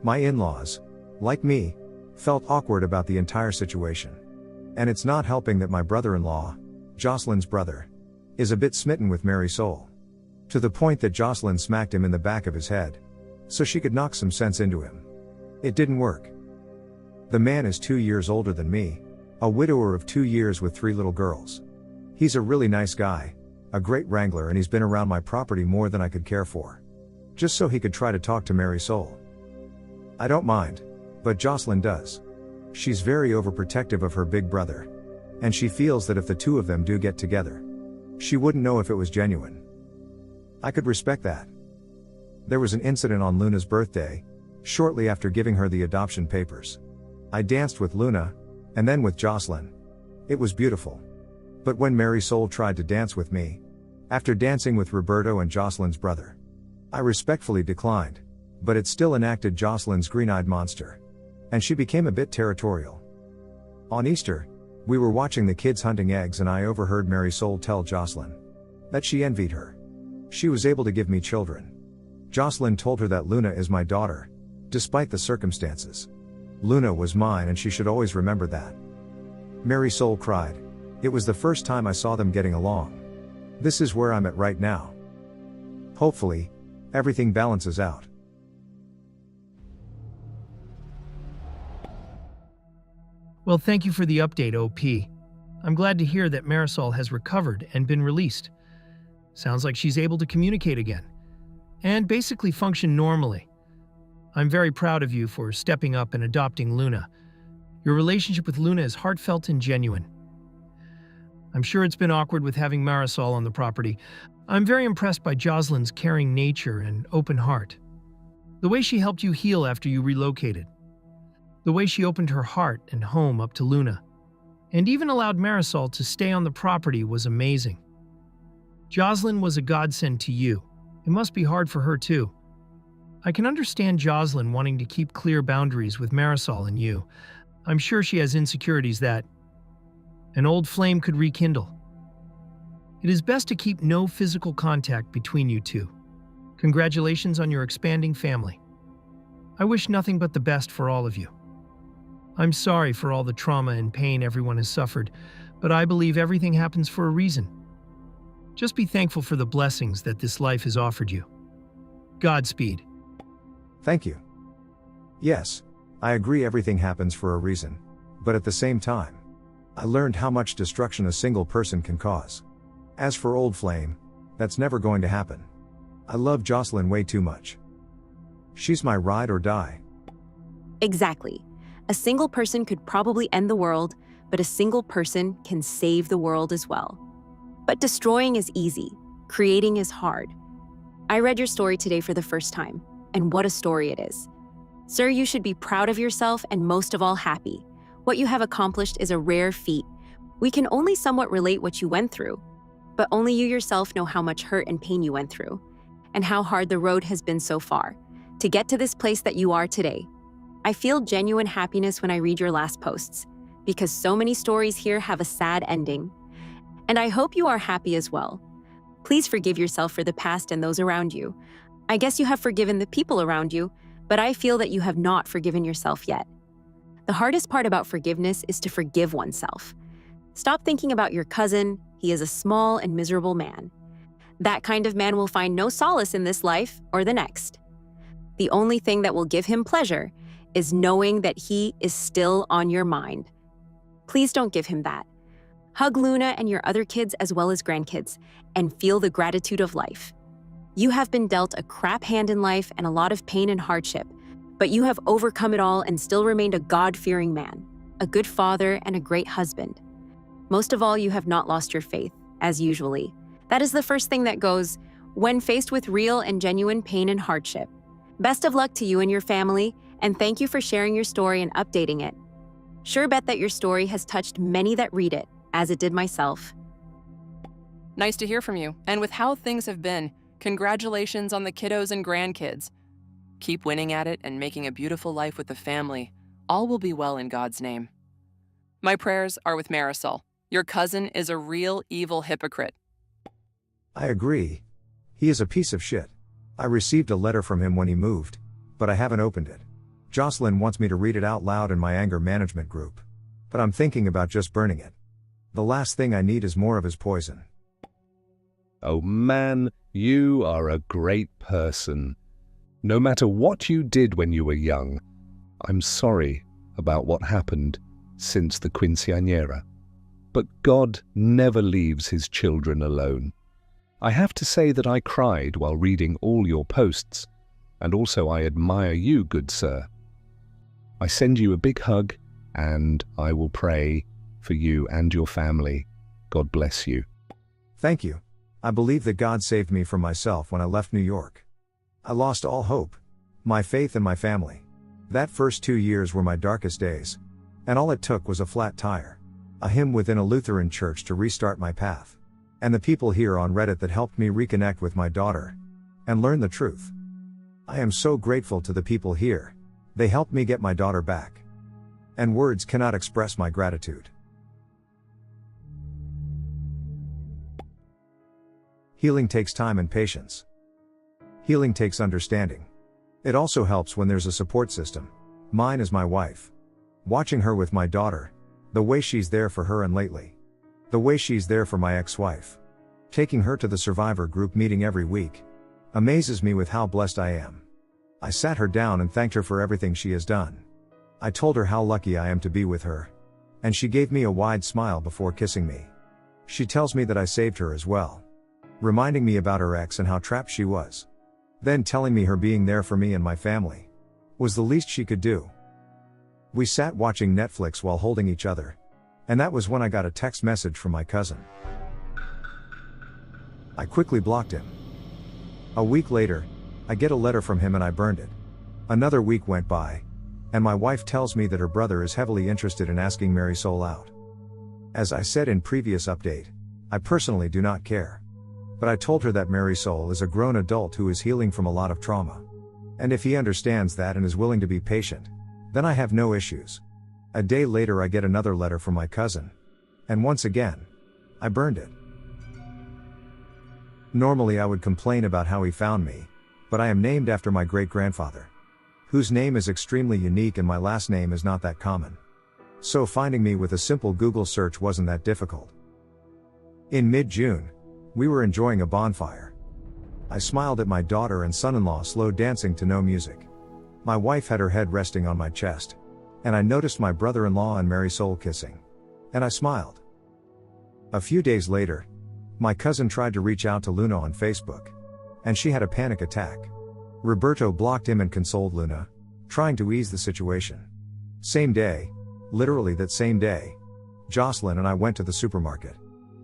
My in-laws, like me, felt awkward about the entire situation. And it's not helping that my brother-in-law, Jocelyn's brother, is a bit smitten with Mary Soul. To the point that Jocelyn smacked him in the back of his head, so she could knock some sense into him. It didn't work. The man is 2 years older than me, a widower of 2 years with 3 little girls. He's a really nice guy, a great wrangler, and he's been around my property more than I could care for. Just so he could try to talk to Mary Soul. I don't mind, but Jocelyn does. She's very overprotective of her big brother. And she feels that if the two of them do get together, she wouldn't know if it was genuine. I could respect that. There was an incident on Luna's birthday, shortly after giving her the adoption papers. I danced with Luna, and then with Jocelyn. It was beautiful. But when Mary Soul tried to dance with me, after dancing with Roberto and Jocelyn's brother, I respectfully declined, but it still enacted Jocelyn's green-eyed monster. And she became a bit territorial. On Easter, we were watching the kids hunting eggs and I overheard Mary Soul tell Jocelyn that she envied her. She was able to give me children. Jocelyn told her that Luna is my daughter, despite the circumstances. Luna was mine and she should always remember that. Mary Soul cried. It was the first time I saw them getting along. This is where I'm at right now. Hopefully, everything balances out. Well, thank you for the update, OP. I'm glad to hear that Marisol has recovered and been released. Sounds like she's able to communicate again, and basically function normally. I'm very proud of you for stepping up and adopting Luna. Your relationship with Luna is heartfelt and genuine. I'm sure it's been awkward with having Marisol on the property. I'm very impressed by Jocelyn's caring nature and open heart. The way she helped you heal after you relocated. The way she opened her heart and home up to Luna, and even allowed Marisol to stay on the property was amazing. Jocelyn was a godsend to you. It must be hard for her too. I can understand Jocelyn wanting to keep clear boundaries with Marisol and you. I'm sure she has insecurities that an old flame could rekindle. It is best to keep no physical contact between you two. Congratulations on your expanding family. I wish nothing but the best for all of you. I'm sorry for all the trauma and pain everyone has suffered, but I believe everything happens for a reason. Just be thankful for the blessings that this life has offered you. Godspeed. Thank you. Yes, I agree everything happens for a reason, but at the same time, I learned how much destruction a single person can cause. As for Old Flame, that's never going to happen. I love Jocelyn way too much. She's my ride or die. Exactly. A single person could probably end the world, but a single person can save the world as well. But destroying is easy. Creating is hard. I read your story today for the first time, and what a story it is. Sir, you should be proud of yourself and most of all happy. What you have accomplished is a rare feat. We can only somewhat relate what you went through, but only you yourself know how much hurt and pain you went through, and how hard the road has been so far, to get to this place that you are today. I feel genuine happiness when I read your last posts, because so many stories here have a sad ending. And I hope you are happy as well. Please forgive yourself for the past and those around you. I guess you have forgiven the people around you, but I feel that you have not forgiven yourself yet. The hardest part about forgiveness is to forgive oneself. Stop thinking about your cousin. He is a small and miserable man. That kind of man will find no solace in this life or the next. The only thing that will give him pleasure is knowing that he is still on your mind. Please don't give him that. Hug Luna and your other kids as well as grandkids and feel the gratitude of life. You have been dealt a crap hand in life and a lot of pain and hardship, but you have overcome it all and still remained a God-fearing man, a good father, and a great husband. Most of all, you have not lost your faith, as usually. That is the first thing that goes when faced with real and genuine pain and hardship. Best of luck to you and your family, and thank you for sharing your story and updating it. Sure bet that your story has touched many that read it, as it did myself. Nice to hear from you, and with how things have been, congratulations on the kiddos and grandkids. Keep winning at it and making a beautiful life with the family. All will be well in God's name. My prayers are with Marisol. Your cousin is a real evil hypocrite. I agree. He is a piece of shit. I received a letter from him when he moved, but I haven't opened it. Jocelyn wants me to read it out loud in my anger management group, but I'm thinking about just burning it. The last thing I need is more of his poison. Oh man, you are a great person. No matter what you did when you were young, I'm sorry about what happened since the quinceañera. but God never leaves his children alone. I have to say that I cried while reading all your posts, and also I admire you, good sir. I send you a big hug, and I will pray for you and your family. God bless you. Thank you. I believe that God saved me from myself when I left New York. I lost all hope, my faith and my family. That first 2 years were my darkest days, and all it took was a flat tire, a hymn within a Lutheran church to restart my path, and the people here on Reddit that helped me reconnect with my daughter and learn the truth. I am so grateful to the people here. They helped me get my daughter back, and words cannot express my gratitude. Healing takes time and patience. Healing takes understanding. It also helps when there's a support system. Mine is my wife. Watching her with my daughter, the way she's there for her, and lately, the way she's there for my ex-wife. Taking her to the survivor group meeting every week amazes me with how blessed I am. I sat her down and thanked her for everything she has done. I told her how lucky I am to be with her, and she gave me a wide smile before kissing me. She tells me that I saved her as well, reminding me about her ex and how trapped she was. Then telling me her being there for me and my family was the least she could do. We sat watching Netflix while holding each other, and that was when I got a text message from my cousin. I quickly blocked him. A week later, I get a letter from him and I burned it. Another week went by, and my wife tells me that her brother is heavily interested in asking Marisol out. As I said in previous update, I personally do not care. But I told her that Marisol is a grown adult who is healing from a lot of trauma. And if he understands that and is willing to be patient, then I have no issues. A day later I get another letter from my cousin. And once again, I burned it. Normally I would complain about how he found me, but I am named after my great-grandfather, whose name is extremely unique and my last name is not that common. So finding me with a simple Google search wasn't that difficult. In mid-June, we were enjoying a bonfire. I smiled at my daughter and son-in-law slow dancing to no music. My wife had her head resting on my chest, and I noticed my brother-in-law and Marisol kissing. And I smiled. A few days later, my cousin tried to reach out to Luna on Facebook, and she had a panic attack. Roberto blocked him and consoled Luna, trying to ease the situation. Same day, literally that same day, Jocelyn and I went to the supermarket.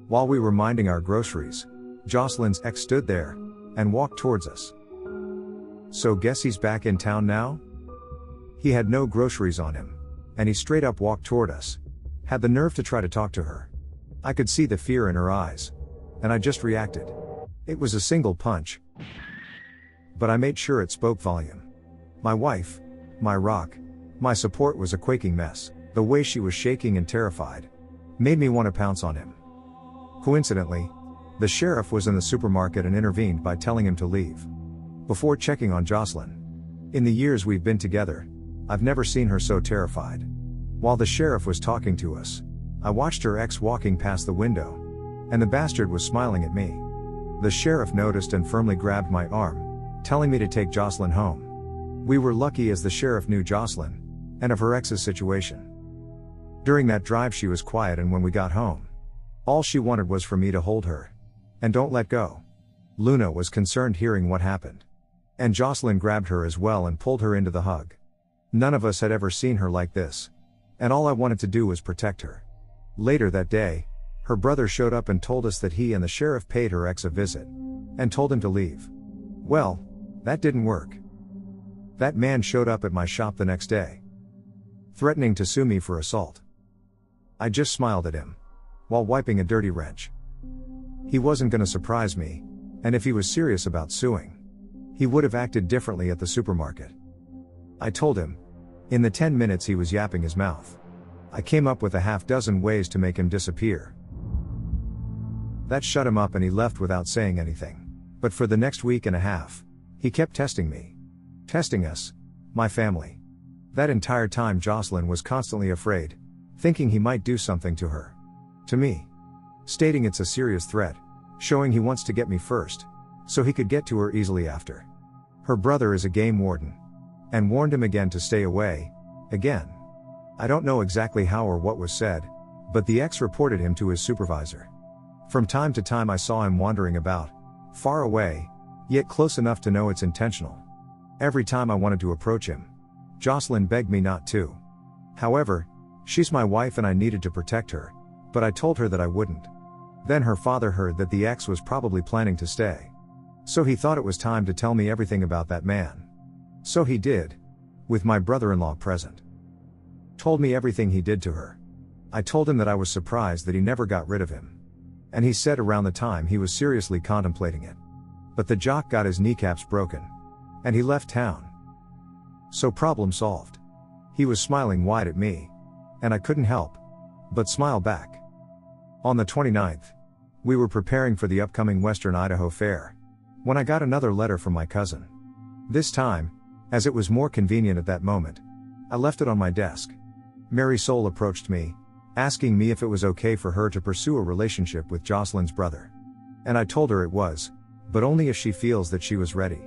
While we were minding our groceries, Jocelyn's ex stood there and walked towards us. So guess he's back in town now? He had no groceries on him, and he straight up walked toward us, had the nerve to try to talk to her. I could see the fear in her eyes, and I just reacted. It was a single punch, but I made sure it spoke volume. My wife, my rock, my support was a quaking mess. The way she was shaking and terrified made me want to pounce on him. Coincidentally, the sheriff was in the supermarket and intervened by telling him to leave, before checking on Jocelyn. In the years we've been together, I've never seen her so terrified. While the sheriff was talking to us, I watched her ex walking past the window, and the bastard was smiling at me. The sheriff noticed and firmly grabbed my arm, telling me to take Jocelyn home. We were lucky as the sheriff knew Jocelyn, and of her ex's situation. During that drive she was quiet, and when we got home, all she wanted was for me to hold her and don't let go. Luna was concerned hearing what happened, and Jocelyn grabbed her as well and pulled her into the hug. None of us had ever seen her like this, and all I wanted to do was protect her. Later that day, her brother showed up and told us that he and the sheriff paid her ex a visit and told him to leave. Well, that didn't work. That man showed up at my shop the next day, threatening to sue me for assault. I just smiled at him while wiping a dirty wrench. He wasn't gonna surprise me, and if he was serious about suing, he would have acted differently at the supermarket. I told him, in the 10 minutes he was yapping his mouth, I came up with a half dozen ways to make him disappear. That shut him up and he left without saying anything. But for the next week and a half, he kept testing me. Testing us, my family. That entire time Jocelyn was constantly afraid, thinking he might do something to her. To me. Stating it's a serious threat, showing he wants to get me first, so he could get to her easily after. Her brother is a game warden, and warned him again to stay away, again. I don't know exactly how or what was said, but the ex reported him to his supervisor. From time to time I saw him wandering about, far away, yet close enough to know it's intentional. Every time I wanted to approach him, Jocelyn begged me not to. However, she's my wife and I needed to protect her, but I told her that I wouldn't. Then her father heard that the ex was probably planning to stay. So he thought it was time to tell me everything about that man. So he did, with my brother-in-law present. Told me everything he did to her. I told him that I was surprised that he never got rid of him. And he said around the time he was seriously contemplating it. But the jock got his kneecaps broken. And he left town. So problem solved. He was smiling wide at me. And I couldn't help but smile back. On the 29th, we were preparing for the upcoming Western Idaho Fair, when I got another letter from my cousin. This time, as it was more convenient at that moment, I left it on my desk. Mary Soul approached me, asking me if it was okay for her to pursue a relationship with Jocelyn's brother. And I told her it was, but only if she feels that she was ready.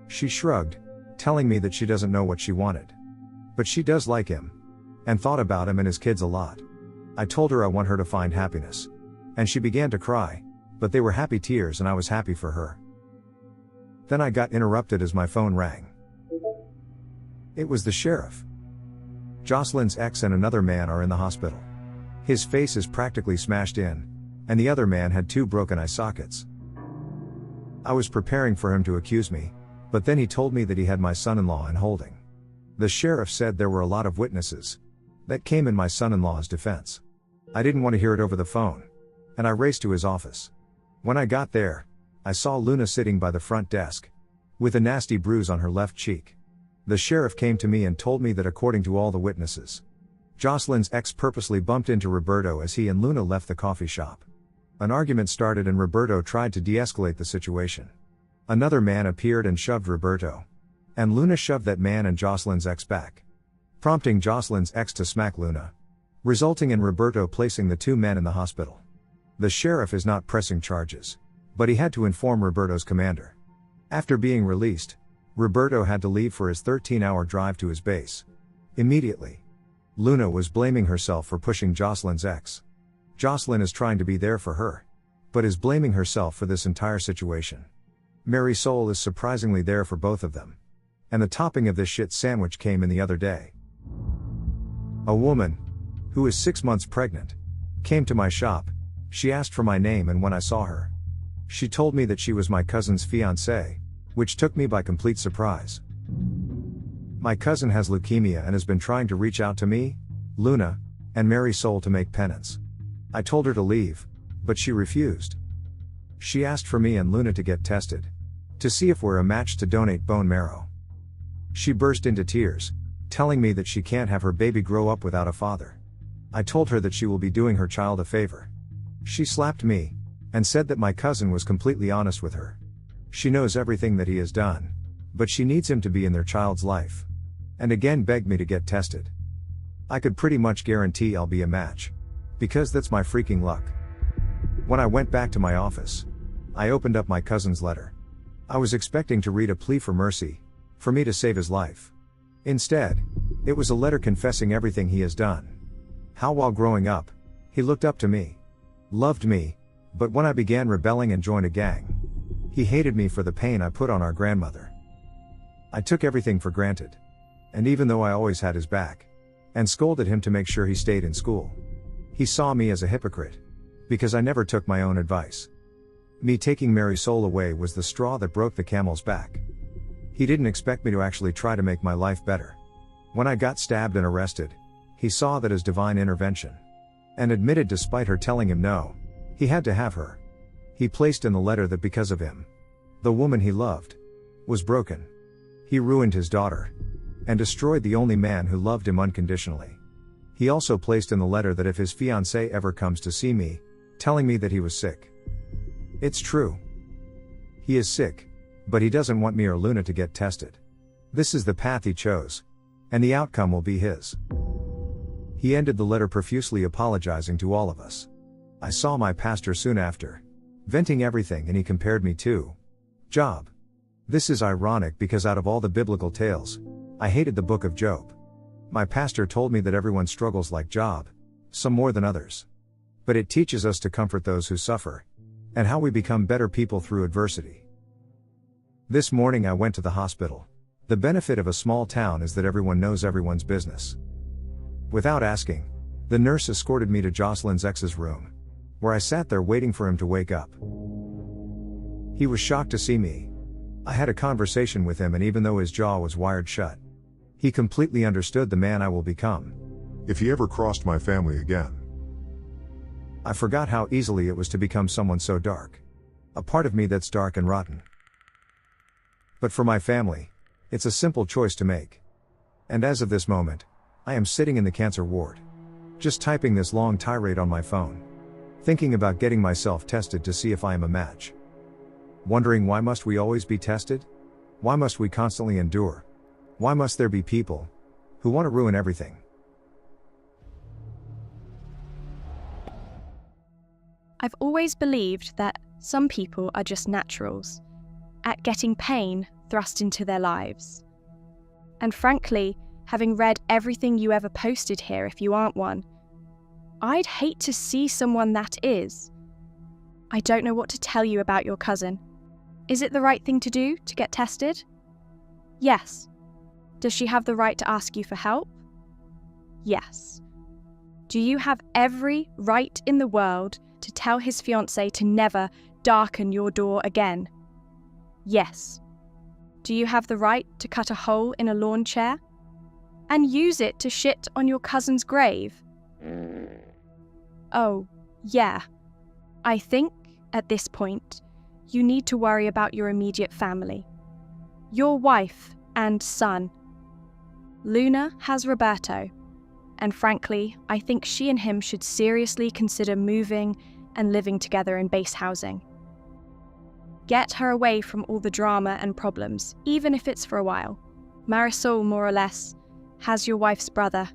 She shrugged, telling me that she doesn't know what she wanted. But she does like him, and thought about him and his kids a lot. I told her I want her to find happiness. And she began to cry, but they were happy tears and I was happy for her. Then I got interrupted as my phone rang. It was the sheriff. Jocelyn's ex and another man are in the hospital. His face is practically smashed in, and the other man had 2 broken eye sockets. I was preparing for him to accuse me, but then he told me that he had my son-in-law in holding. The sheriff said there were a lot of witnesses that came in my son-in-law's defense. I didn't want to hear it over the phone, and I raced to his office. When I got there, I saw Luna sitting by the front desk, with a nasty bruise on her left cheek. The sheriff came to me and told me that according to all the witnesses, Jocelyn's ex purposely bumped into Roberto as he and Luna left the coffee shop. An argument started and Roberto tried to de-escalate the situation. Another man appeared and shoved Roberto. And Luna shoved that man and Jocelyn's ex back, prompting Jocelyn's ex to smack Luna, resulting in Roberto placing the 2 men in the hospital. The sheriff is not pressing charges, but he had to inform Roberto's commander. After being released, Roberto had to leave for his 13-hour drive to his base. Immediately, Luna was blaming herself for pushing Jocelyn's ex. Jocelyn is trying to be there for her, but is blaming herself for this entire situation. Mary Soul is surprisingly there for both of them. And the topping of this shit sandwich came in the other day. A woman, who is 6 months pregnant, came to my shop. She asked for my name, and when I saw her, she told me that she was my cousin's fiancée, which took me by complete surprise. My cousin has leukemia and has been trying to reach out to me, Luna, and Mary Soul to make penance. I told her to leave, but she refused. She asked for me and Luna to get tested, to see if we're a match to donate bone marrow. She burst into tears, telling me that she can't have her baby grow up without a father. I told her that she will be doing her child a favor. She slapped me, and said that my cousin was completely honest with her. She knows everything that he has done, but she needs him to be in their child's life. And again begged me to get tested. I could pretty much guarantee I'll be a match, because that's my freaking luck. When I went back to my office, I opened up my cousin's letter. I was expecting to read a plea for mercy, for me to save his life. Instead, it was a letter confessing everything he has done. How while growing up, he looked up to me, loved me, but when I began rebelling and joined a gang, he hated me for the pain I put on our grandmother. I took everything for granted. And even though I always had his back, and scolded him to make sure he stayed in school, he saw me as a hypocrite, because I never took my own advice. Me taking Mary Soul away was the straw that broke the camel's back. He didn't expect me to actually try to make my life better. When I got stabbed and arrested, he saw that as divine intervention. And admitted, despite her telling him no, he had to have her. He placed in the letter that because of him, the woman he loved was broken. He ruined his daughter, and destroyed the only man who loved him unconditionally. He also placed in the letter that if his fiancée ever comes to see me, telling me that he was sick. It's true. He is sick, but he doesn't want me or Luna to get tested. This is the path he chose, and the outcome will be his. He ended the letter profusely apologizing to all of us. I saw my pastor soon after, venting everything, and he compared me to Job. This is ironic because out of all the biblical tales, I hated the book of Job. My pastor told me that everyone struggles like Job, some more than others. But it teaches us to comfort those who suffer, and how we become better people through adversity. This morning I went to the hospital. The benefit of a small town is that everyone knows everyone's business. Without asking, the nurse escorted me to Jocelyn's ex's room, where I sat there waiting for him to wake up. He was shocked to see me. I had a conversation with him, and even though his jaw was wired shut, he completely understood the man I will become if he ever crossed my family again. I forgot how easily it was to become someone so dark. A part of me that's dark and rotten. But for my family, it's a simple choice to make. And as of this moment, I am sitting in the cancer ward, just typing this long tirade on my phone, thinking about getting myself tested to see if I am a match. Wondering, why must we always be tested? Why must we constantly endure? Why must there be people who want to ruin everything? I've always believed that some people are just naturals at getting pain thrust into their lives. And frankly, having read everything you ever posted here, if you aren't one, I'd hate to see someone that is. I don't know what to tell you about your cousin. Is it the right thing to do to get tested? Yes. Does she have the right to ask you for help? Yes. Do you have every right in the world to tell his fiancée to never darken your door again? Yes. Do you have the right to cut a hole in a lawn chair and use it to shit on your cousin's grave? Oh, yeah. I think, at this point, you need to worry about your immediate family. Your wife and son. Luna has Roberto, and frankly, I think she and him should seriously consider moving and living together in base housing. Get her away from all the drama and problems, even if it's for a while. Marisol, more or less, has your wife's brother.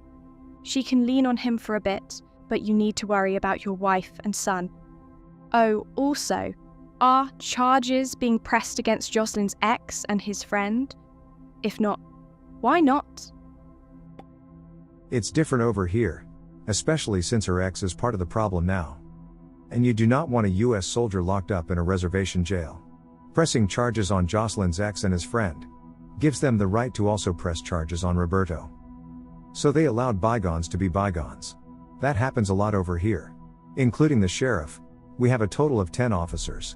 She can lean on him for a bit, but you need to worry about your wife and son. Oh, also, are charges being pressed against Jocelyn's ex and his friend? If not, why not? It's different over here, especially since her ex is part of the problem now. And you do not want a US soldier locked up in a reservation jail. Pressing charges on Jocelyn's ex and his friend gives them the right to also press charges on Roberto. So they allowed bygones to be bygones. That happens a lot over here. Including the sheriff, we have a total of 10 officers.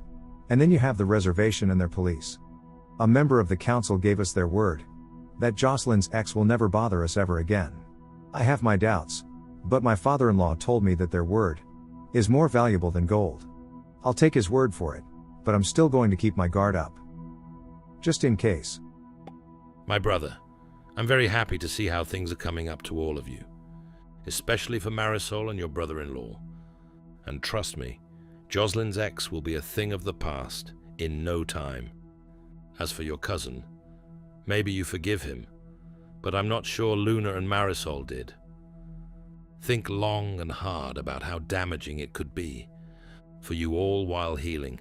And then you have the reservation and their police. A member of the council gave us their word that Jocelyn's ex will never bother us ever again. I have my doubts, but my father-in-law told me that their word is more valuable than gold. I'll take his word for it, but I'm still going to keep my guard up. Just in case. My brother, I'm very happy to see how things are coming up to all of you, especially for Marisol and your brother-in-law. And trust me, Jocelyn's ex will be a thing of the past in no time. As for your cousin, maybe you forgive him, but I'm not sure Luna and Marisol did. Think long and hard about how damaging it could be for you all while healing,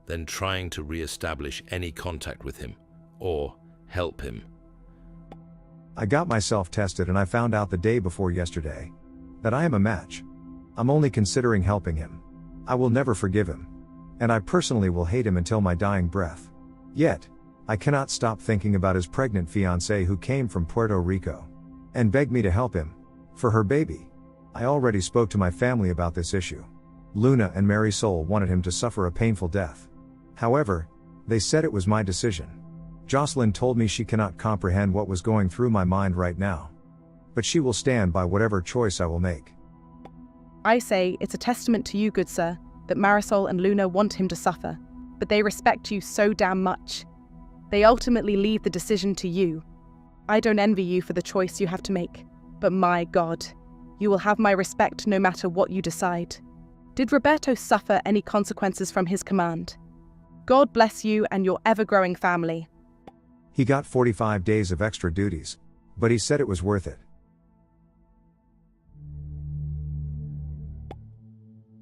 then trying to re-establish any contact with him or help him. I got myself tested and I found out the day before yesterday that I am a match. I'm only considering helping him. I will never forgive him. And I personally will hate him until my dying breath. Yet, I cannot stop thinking about his pregnant fiancée who came from Puerto Rico and begged me to help him for her baby. I already spoke to my family about this issue. Luna and Marisol wanted him to suffer a painful death. However, they said it was my decision. Jocelyn told me she cannot comprehend what was going through my mind right now. But she will stand by whatever choice I will make. I say it's a testament to you, good sir, that Marisol and Luna want him to suffer, but they respect you so damn much. They ultimately leave the decision to you. I don't envy you for the choice you have to make, but my God, you will have my respect no matter what you decide. Did Roberto suffer any consequences from his command? God bless you and your ever-growing family. He got 45 days of extra duties, but he said it was worth it.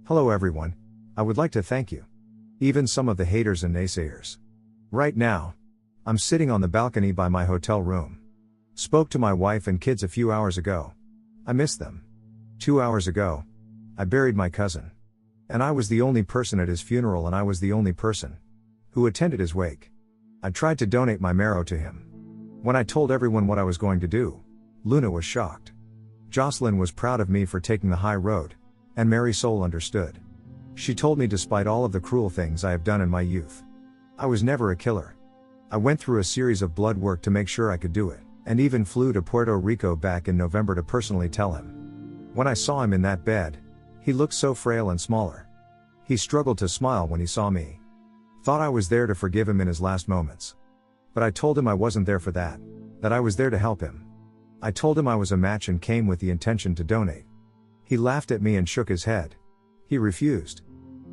Hello everyone, I would like to thank you. Even some of the haters and naysayers. Right now, I'm sitting on the balcony by my hotel room. Spoke to my wife and kids a few hours ago. I miss them. 2 hours ago, I buried my cousin. And I was the only person at his funeral, and I was the only person who attended his wake. I tried to donate my marrow to him. When I told everyone what I was going to do, Luna was shocked. Jocelyn was proud of me for taking the high road, and Mary Soul understood. She told me despite all of the cruel things I have done in my youth, I was never a killer. I went through a series of blood work to make sure I could do it, and even flew to Puerto Rico back in November to personally tell him. When I saw him in that bed, he looked so frail and smaller. He struggled to smile when he saw me. Thought I was there to forgive him in his last moments. But I told him I wasn't there for that I was there to help him. I told him I was a match and came with the intention to donate. He laughed at me and shook his head. He refused.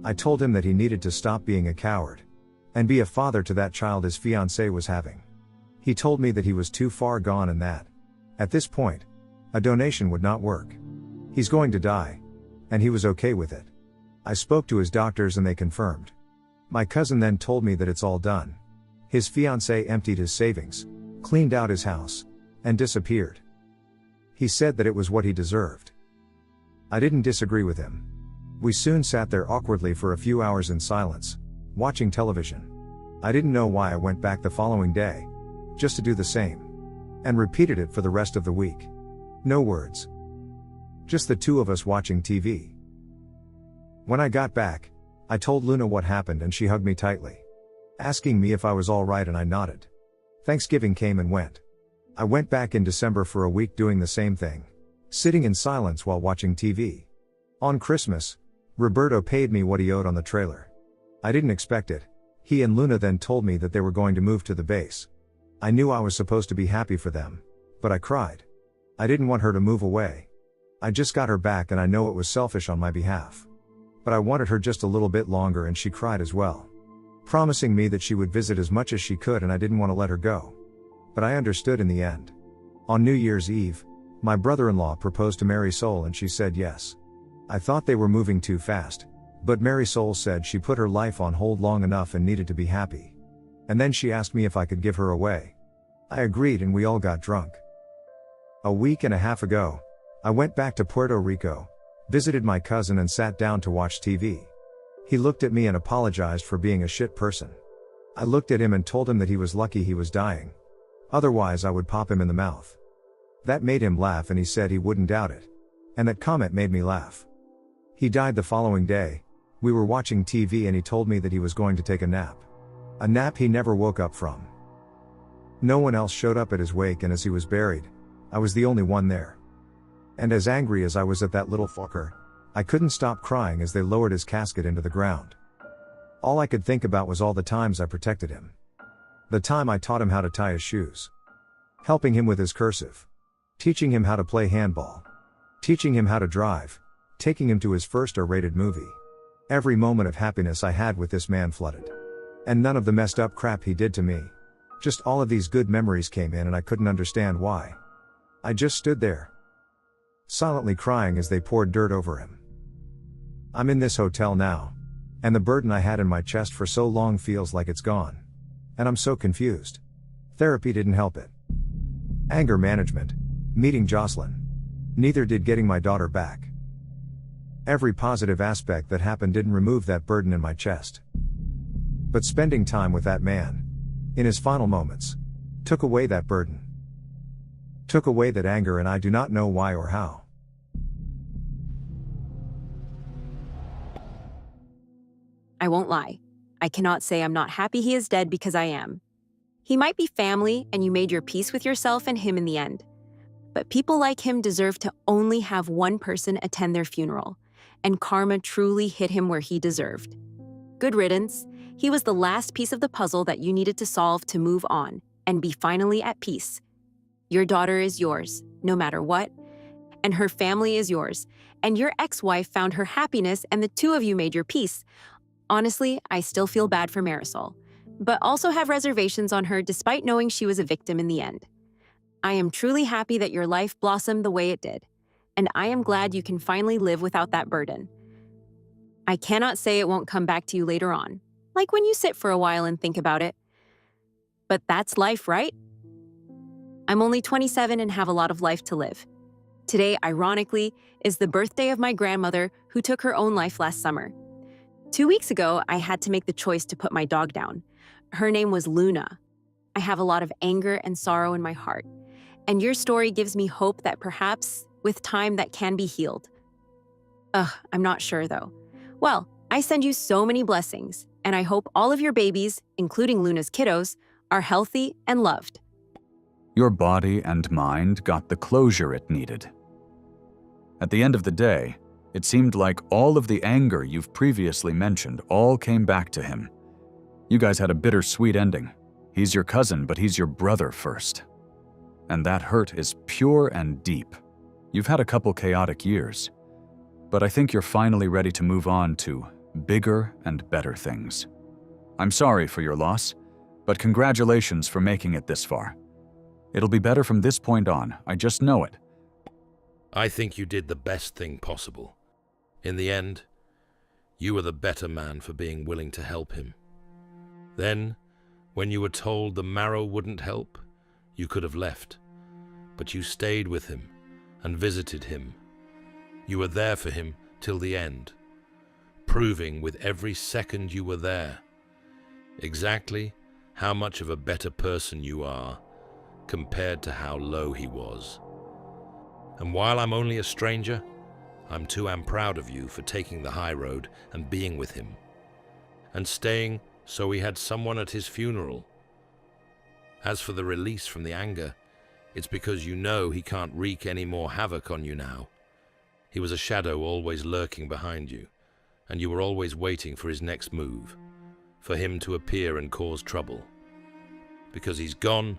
I told him that he needed to stop being a coward and be a father to that child his fiancée was having. He told me that he was too far gone and that, at this point, a donation would not work. He's going to die. And he was okay with it. I spoke to his doctors and they confirmed. My cousin then told me that it's all done. His fiancée emptied his savings, cleaned out his house, and disappeared. He said that it was what he deserved. I didn't disagree with him. We soon sat there awkwardly for a few hours in silence, watching television. I didn't know why I went back the following day, just to do the same. And repeated it for the rest of the week. No words. Just the two of us watching TV. When I got back, I told Luna what happened and she hugged me tightly, asking me if I was alright, and I nodded. Thanksgiving came and went. I went back in December for a week doing the same thing, sitting in silence while watching TV. On Christmas, Roberto paid me what he owed on the trailer. I didn't expect it. He and Luna then told me that they were going to move to the base. I knew I was supposed to be happy for them, but I cried. I didn't want her to move away. I just got her back and I know it was selfish on my behalf. But I wanted her just a little bit longer and she cried as well, promising me that she would visit as much as she could, and I didn't want to let her go. But I understood in the end. On New Year's Eve, my brother-in-law proposed to Mary Soul and she said yes. I thought they were moving too fast, but Mary Soul said she put her life on hold long enough and needed to be happy. And then she asked me if I could give her away. I agreed and we all got drunk. A week and a half ago, I went back to Puerto Rico, visited my cousin and sat down to watch TV. He looked at me and apologized for being a shit person. I looked at him and told him that he was lucky he was dying. Otherwise I would pop him in the mouth. That made him laugh and he said he wouldn't doubt it. And that comment made me laugh. He died the following day. We were watching TV and he told me that he was going to take a nap. A nap he never woke up from. No one else showed up at his wake, and as he was buried, I was the only one there. And as angry as I was at that little fucker, I couldn't stop crying as they lowered his casket into the ground. All I could think about was all the times I protected him. The time I taught him how to tie his shoes. Helping him with his cursive. Teaching him how to play handball. Teaching him how to drive. Taking him to his first R-rated movie. Every moment of happiness I had with this man flooded. And none of the messed up crap he did to me. Just all of these good memories came in and I couldn't understand why. I just stood there, silently crying as they poured dirt over him. I'm in this hotel now, and the burden I had in my chest for so long feels like it's gone. And I'm so confused. Therapy didn't help it. Anger management, meeting Jocelyn. Neither did getting my daughter back. Every positive aspect that happened didn't remove that burden in my chest. But spending time with that man, in his final moments, took away that burden. Took away that anger, and I do not know why or how. I won't lie. I cannot say I'm not happy he is dead, because I am. He might be family and you made your peace with yourself and him in the end. But people like him deserve to only have one person attend their funeral, and karma truly hit him where he deserved. Good riddance. He was the last piece of the puzzle that you needed to solve to move on and be finally at peace. Your daughter is yours, no matter what, and her family is yours, and your ex-wife found her happiness and the two of you made your peace. Honestly, I still feel bad for Marisol, but also have reservations on her despite knowing she was a victim in the end. I am truly happy that your life blossomed the way it did, and I am glad you can finally live without that burden. I cannot say it won't come back to you later on, like when you sit for a while and think about it. But that's life, right? I'm only 27 and have a lot of life to live. Today, ironically, is the birthday of my grandmother who took her own life last summer. 2 weeks ago, I had to make the choice to put my dog down. Her name was Luna. I have a lot of anger and sorrow in my heart, and your story gives me hope that perhaps, with time, that can be healed. I'm not sure though. Well, I send you so many blessings, and I hope all of your babies, including Luna's kiddos, are healthy and loved. Your body and mind got the closure it needed. At the end of the day, it seemed like all of the anger you've previously mentioned all came back to him. You guys had a bittersweet ending. He's your cousin, but he's your brother first. And that hurt is pure and deep. You've had a couple chaotic years, but I think you're finally ready to move on to bigger and better things. I'm sorry for your loss, but congratulations for making it this far. It'll be better from this point on, I just know it. I think you did the best thing possible. In the end, you were the better man for being willing to help him. Then, when you were told the marrow wouldn't help, you could have left. But you stayed with him and visited him. You were there for him till the end, proving with every second you were there exactly how much of a better person you are compared to how low he was. And while I'm only a stranger, I'm proud of you for taking the high road and being with him, and staying so he had someone at his funeral. As for the release from the anger, it's because you know he can't wreak any more havoc on you now. He was a shadow always lurking behind you, and you were always waiting for his next move, for him to appear and cause trouble. Because he's gone,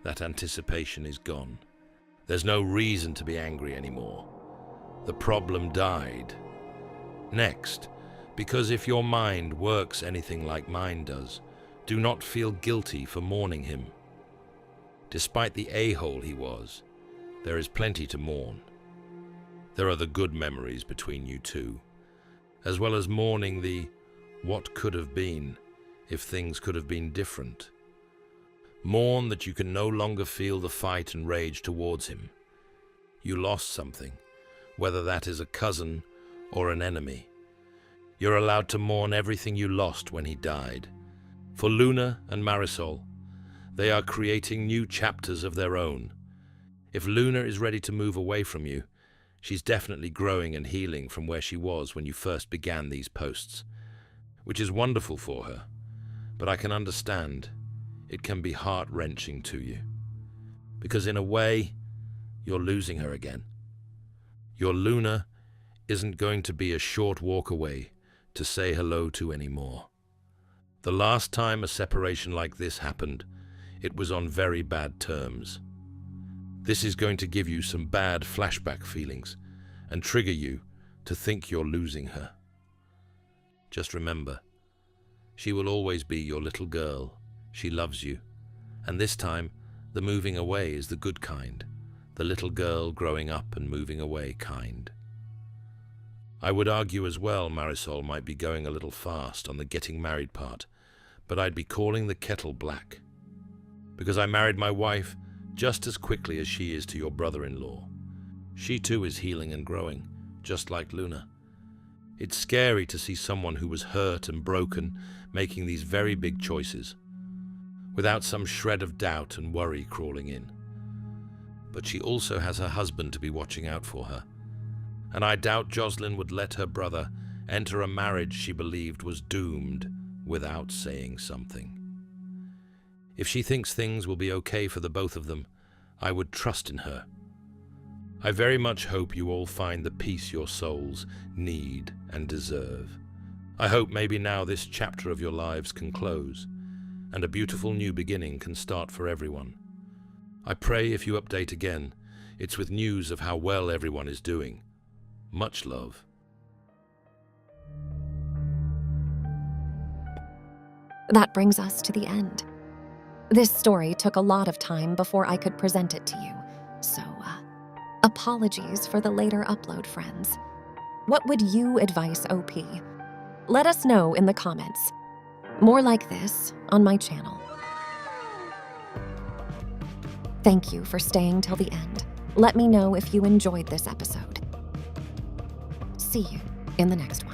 that anticipation is gone. There's no reason to be angry anymore. The problem died. Next, because if your mind works anything like mine does, do not feel guilty for mourning him. Despite the a-hole he was, there is plenty to mourn. There are the good memories between you two, as well as mourning the what could have been if things could have been different. Mourn that you can no longer feel the fight and rage towards him. You lost something, whether that is a cousin or an enemy. You're allowed to mourn everything you lost when he died. For Luna and Marisol, they are creating new chapters of their own. If Luna is ready to move away from you, she's definitely growing and healing from where she was when you first began these posts, which is wonderful for her. But I can understand it can be heart-wrenching to you, because in a way, you're losing her again. Your Luna isn't going to be a short walk away to say hello to anymore. The last time a separation like this happened, it was on very bad terms. This is going to give you some bad flashback feelings and trigger you to think you're losing her. Just remember, she will always be your little girl. She loves you, and this time, the moving away is the good kind, the little girl growing up and moving away kind. I would argue as well Marisol might be going a little fast on the getting married part, but I'd be calling the kettle black. Because I married my wife just as quickly as she is to your brother-in-law. She too is healing and growing, just like Luna. It's scary to see someone who was hurt and broken making these very big choices, without some shred of doubt and worry crawling in. But she also has her husband to be watching out for her, and I doubt Jocelyn would let her brother enter a marriage she believed was doomed without saying something. If she thinks things will be okay for the both of them, I would trust in her. I very much hope you all find the peace your souls need and deserve. I hope maybe now this chapter of your lives can close, and a beautiful new beginning can start for everyone. I pray if you update again, it's with news of how well everyone is doing. Much love. That brings us to the end. This story took a lot of time before I could present it to you, so apologies for the later upload, friends. What would you advise OP? Let us know in the comments. More like this on my channel. Thank you for staying till the end. Let me know if you enjoyed this episode. See you in the next one.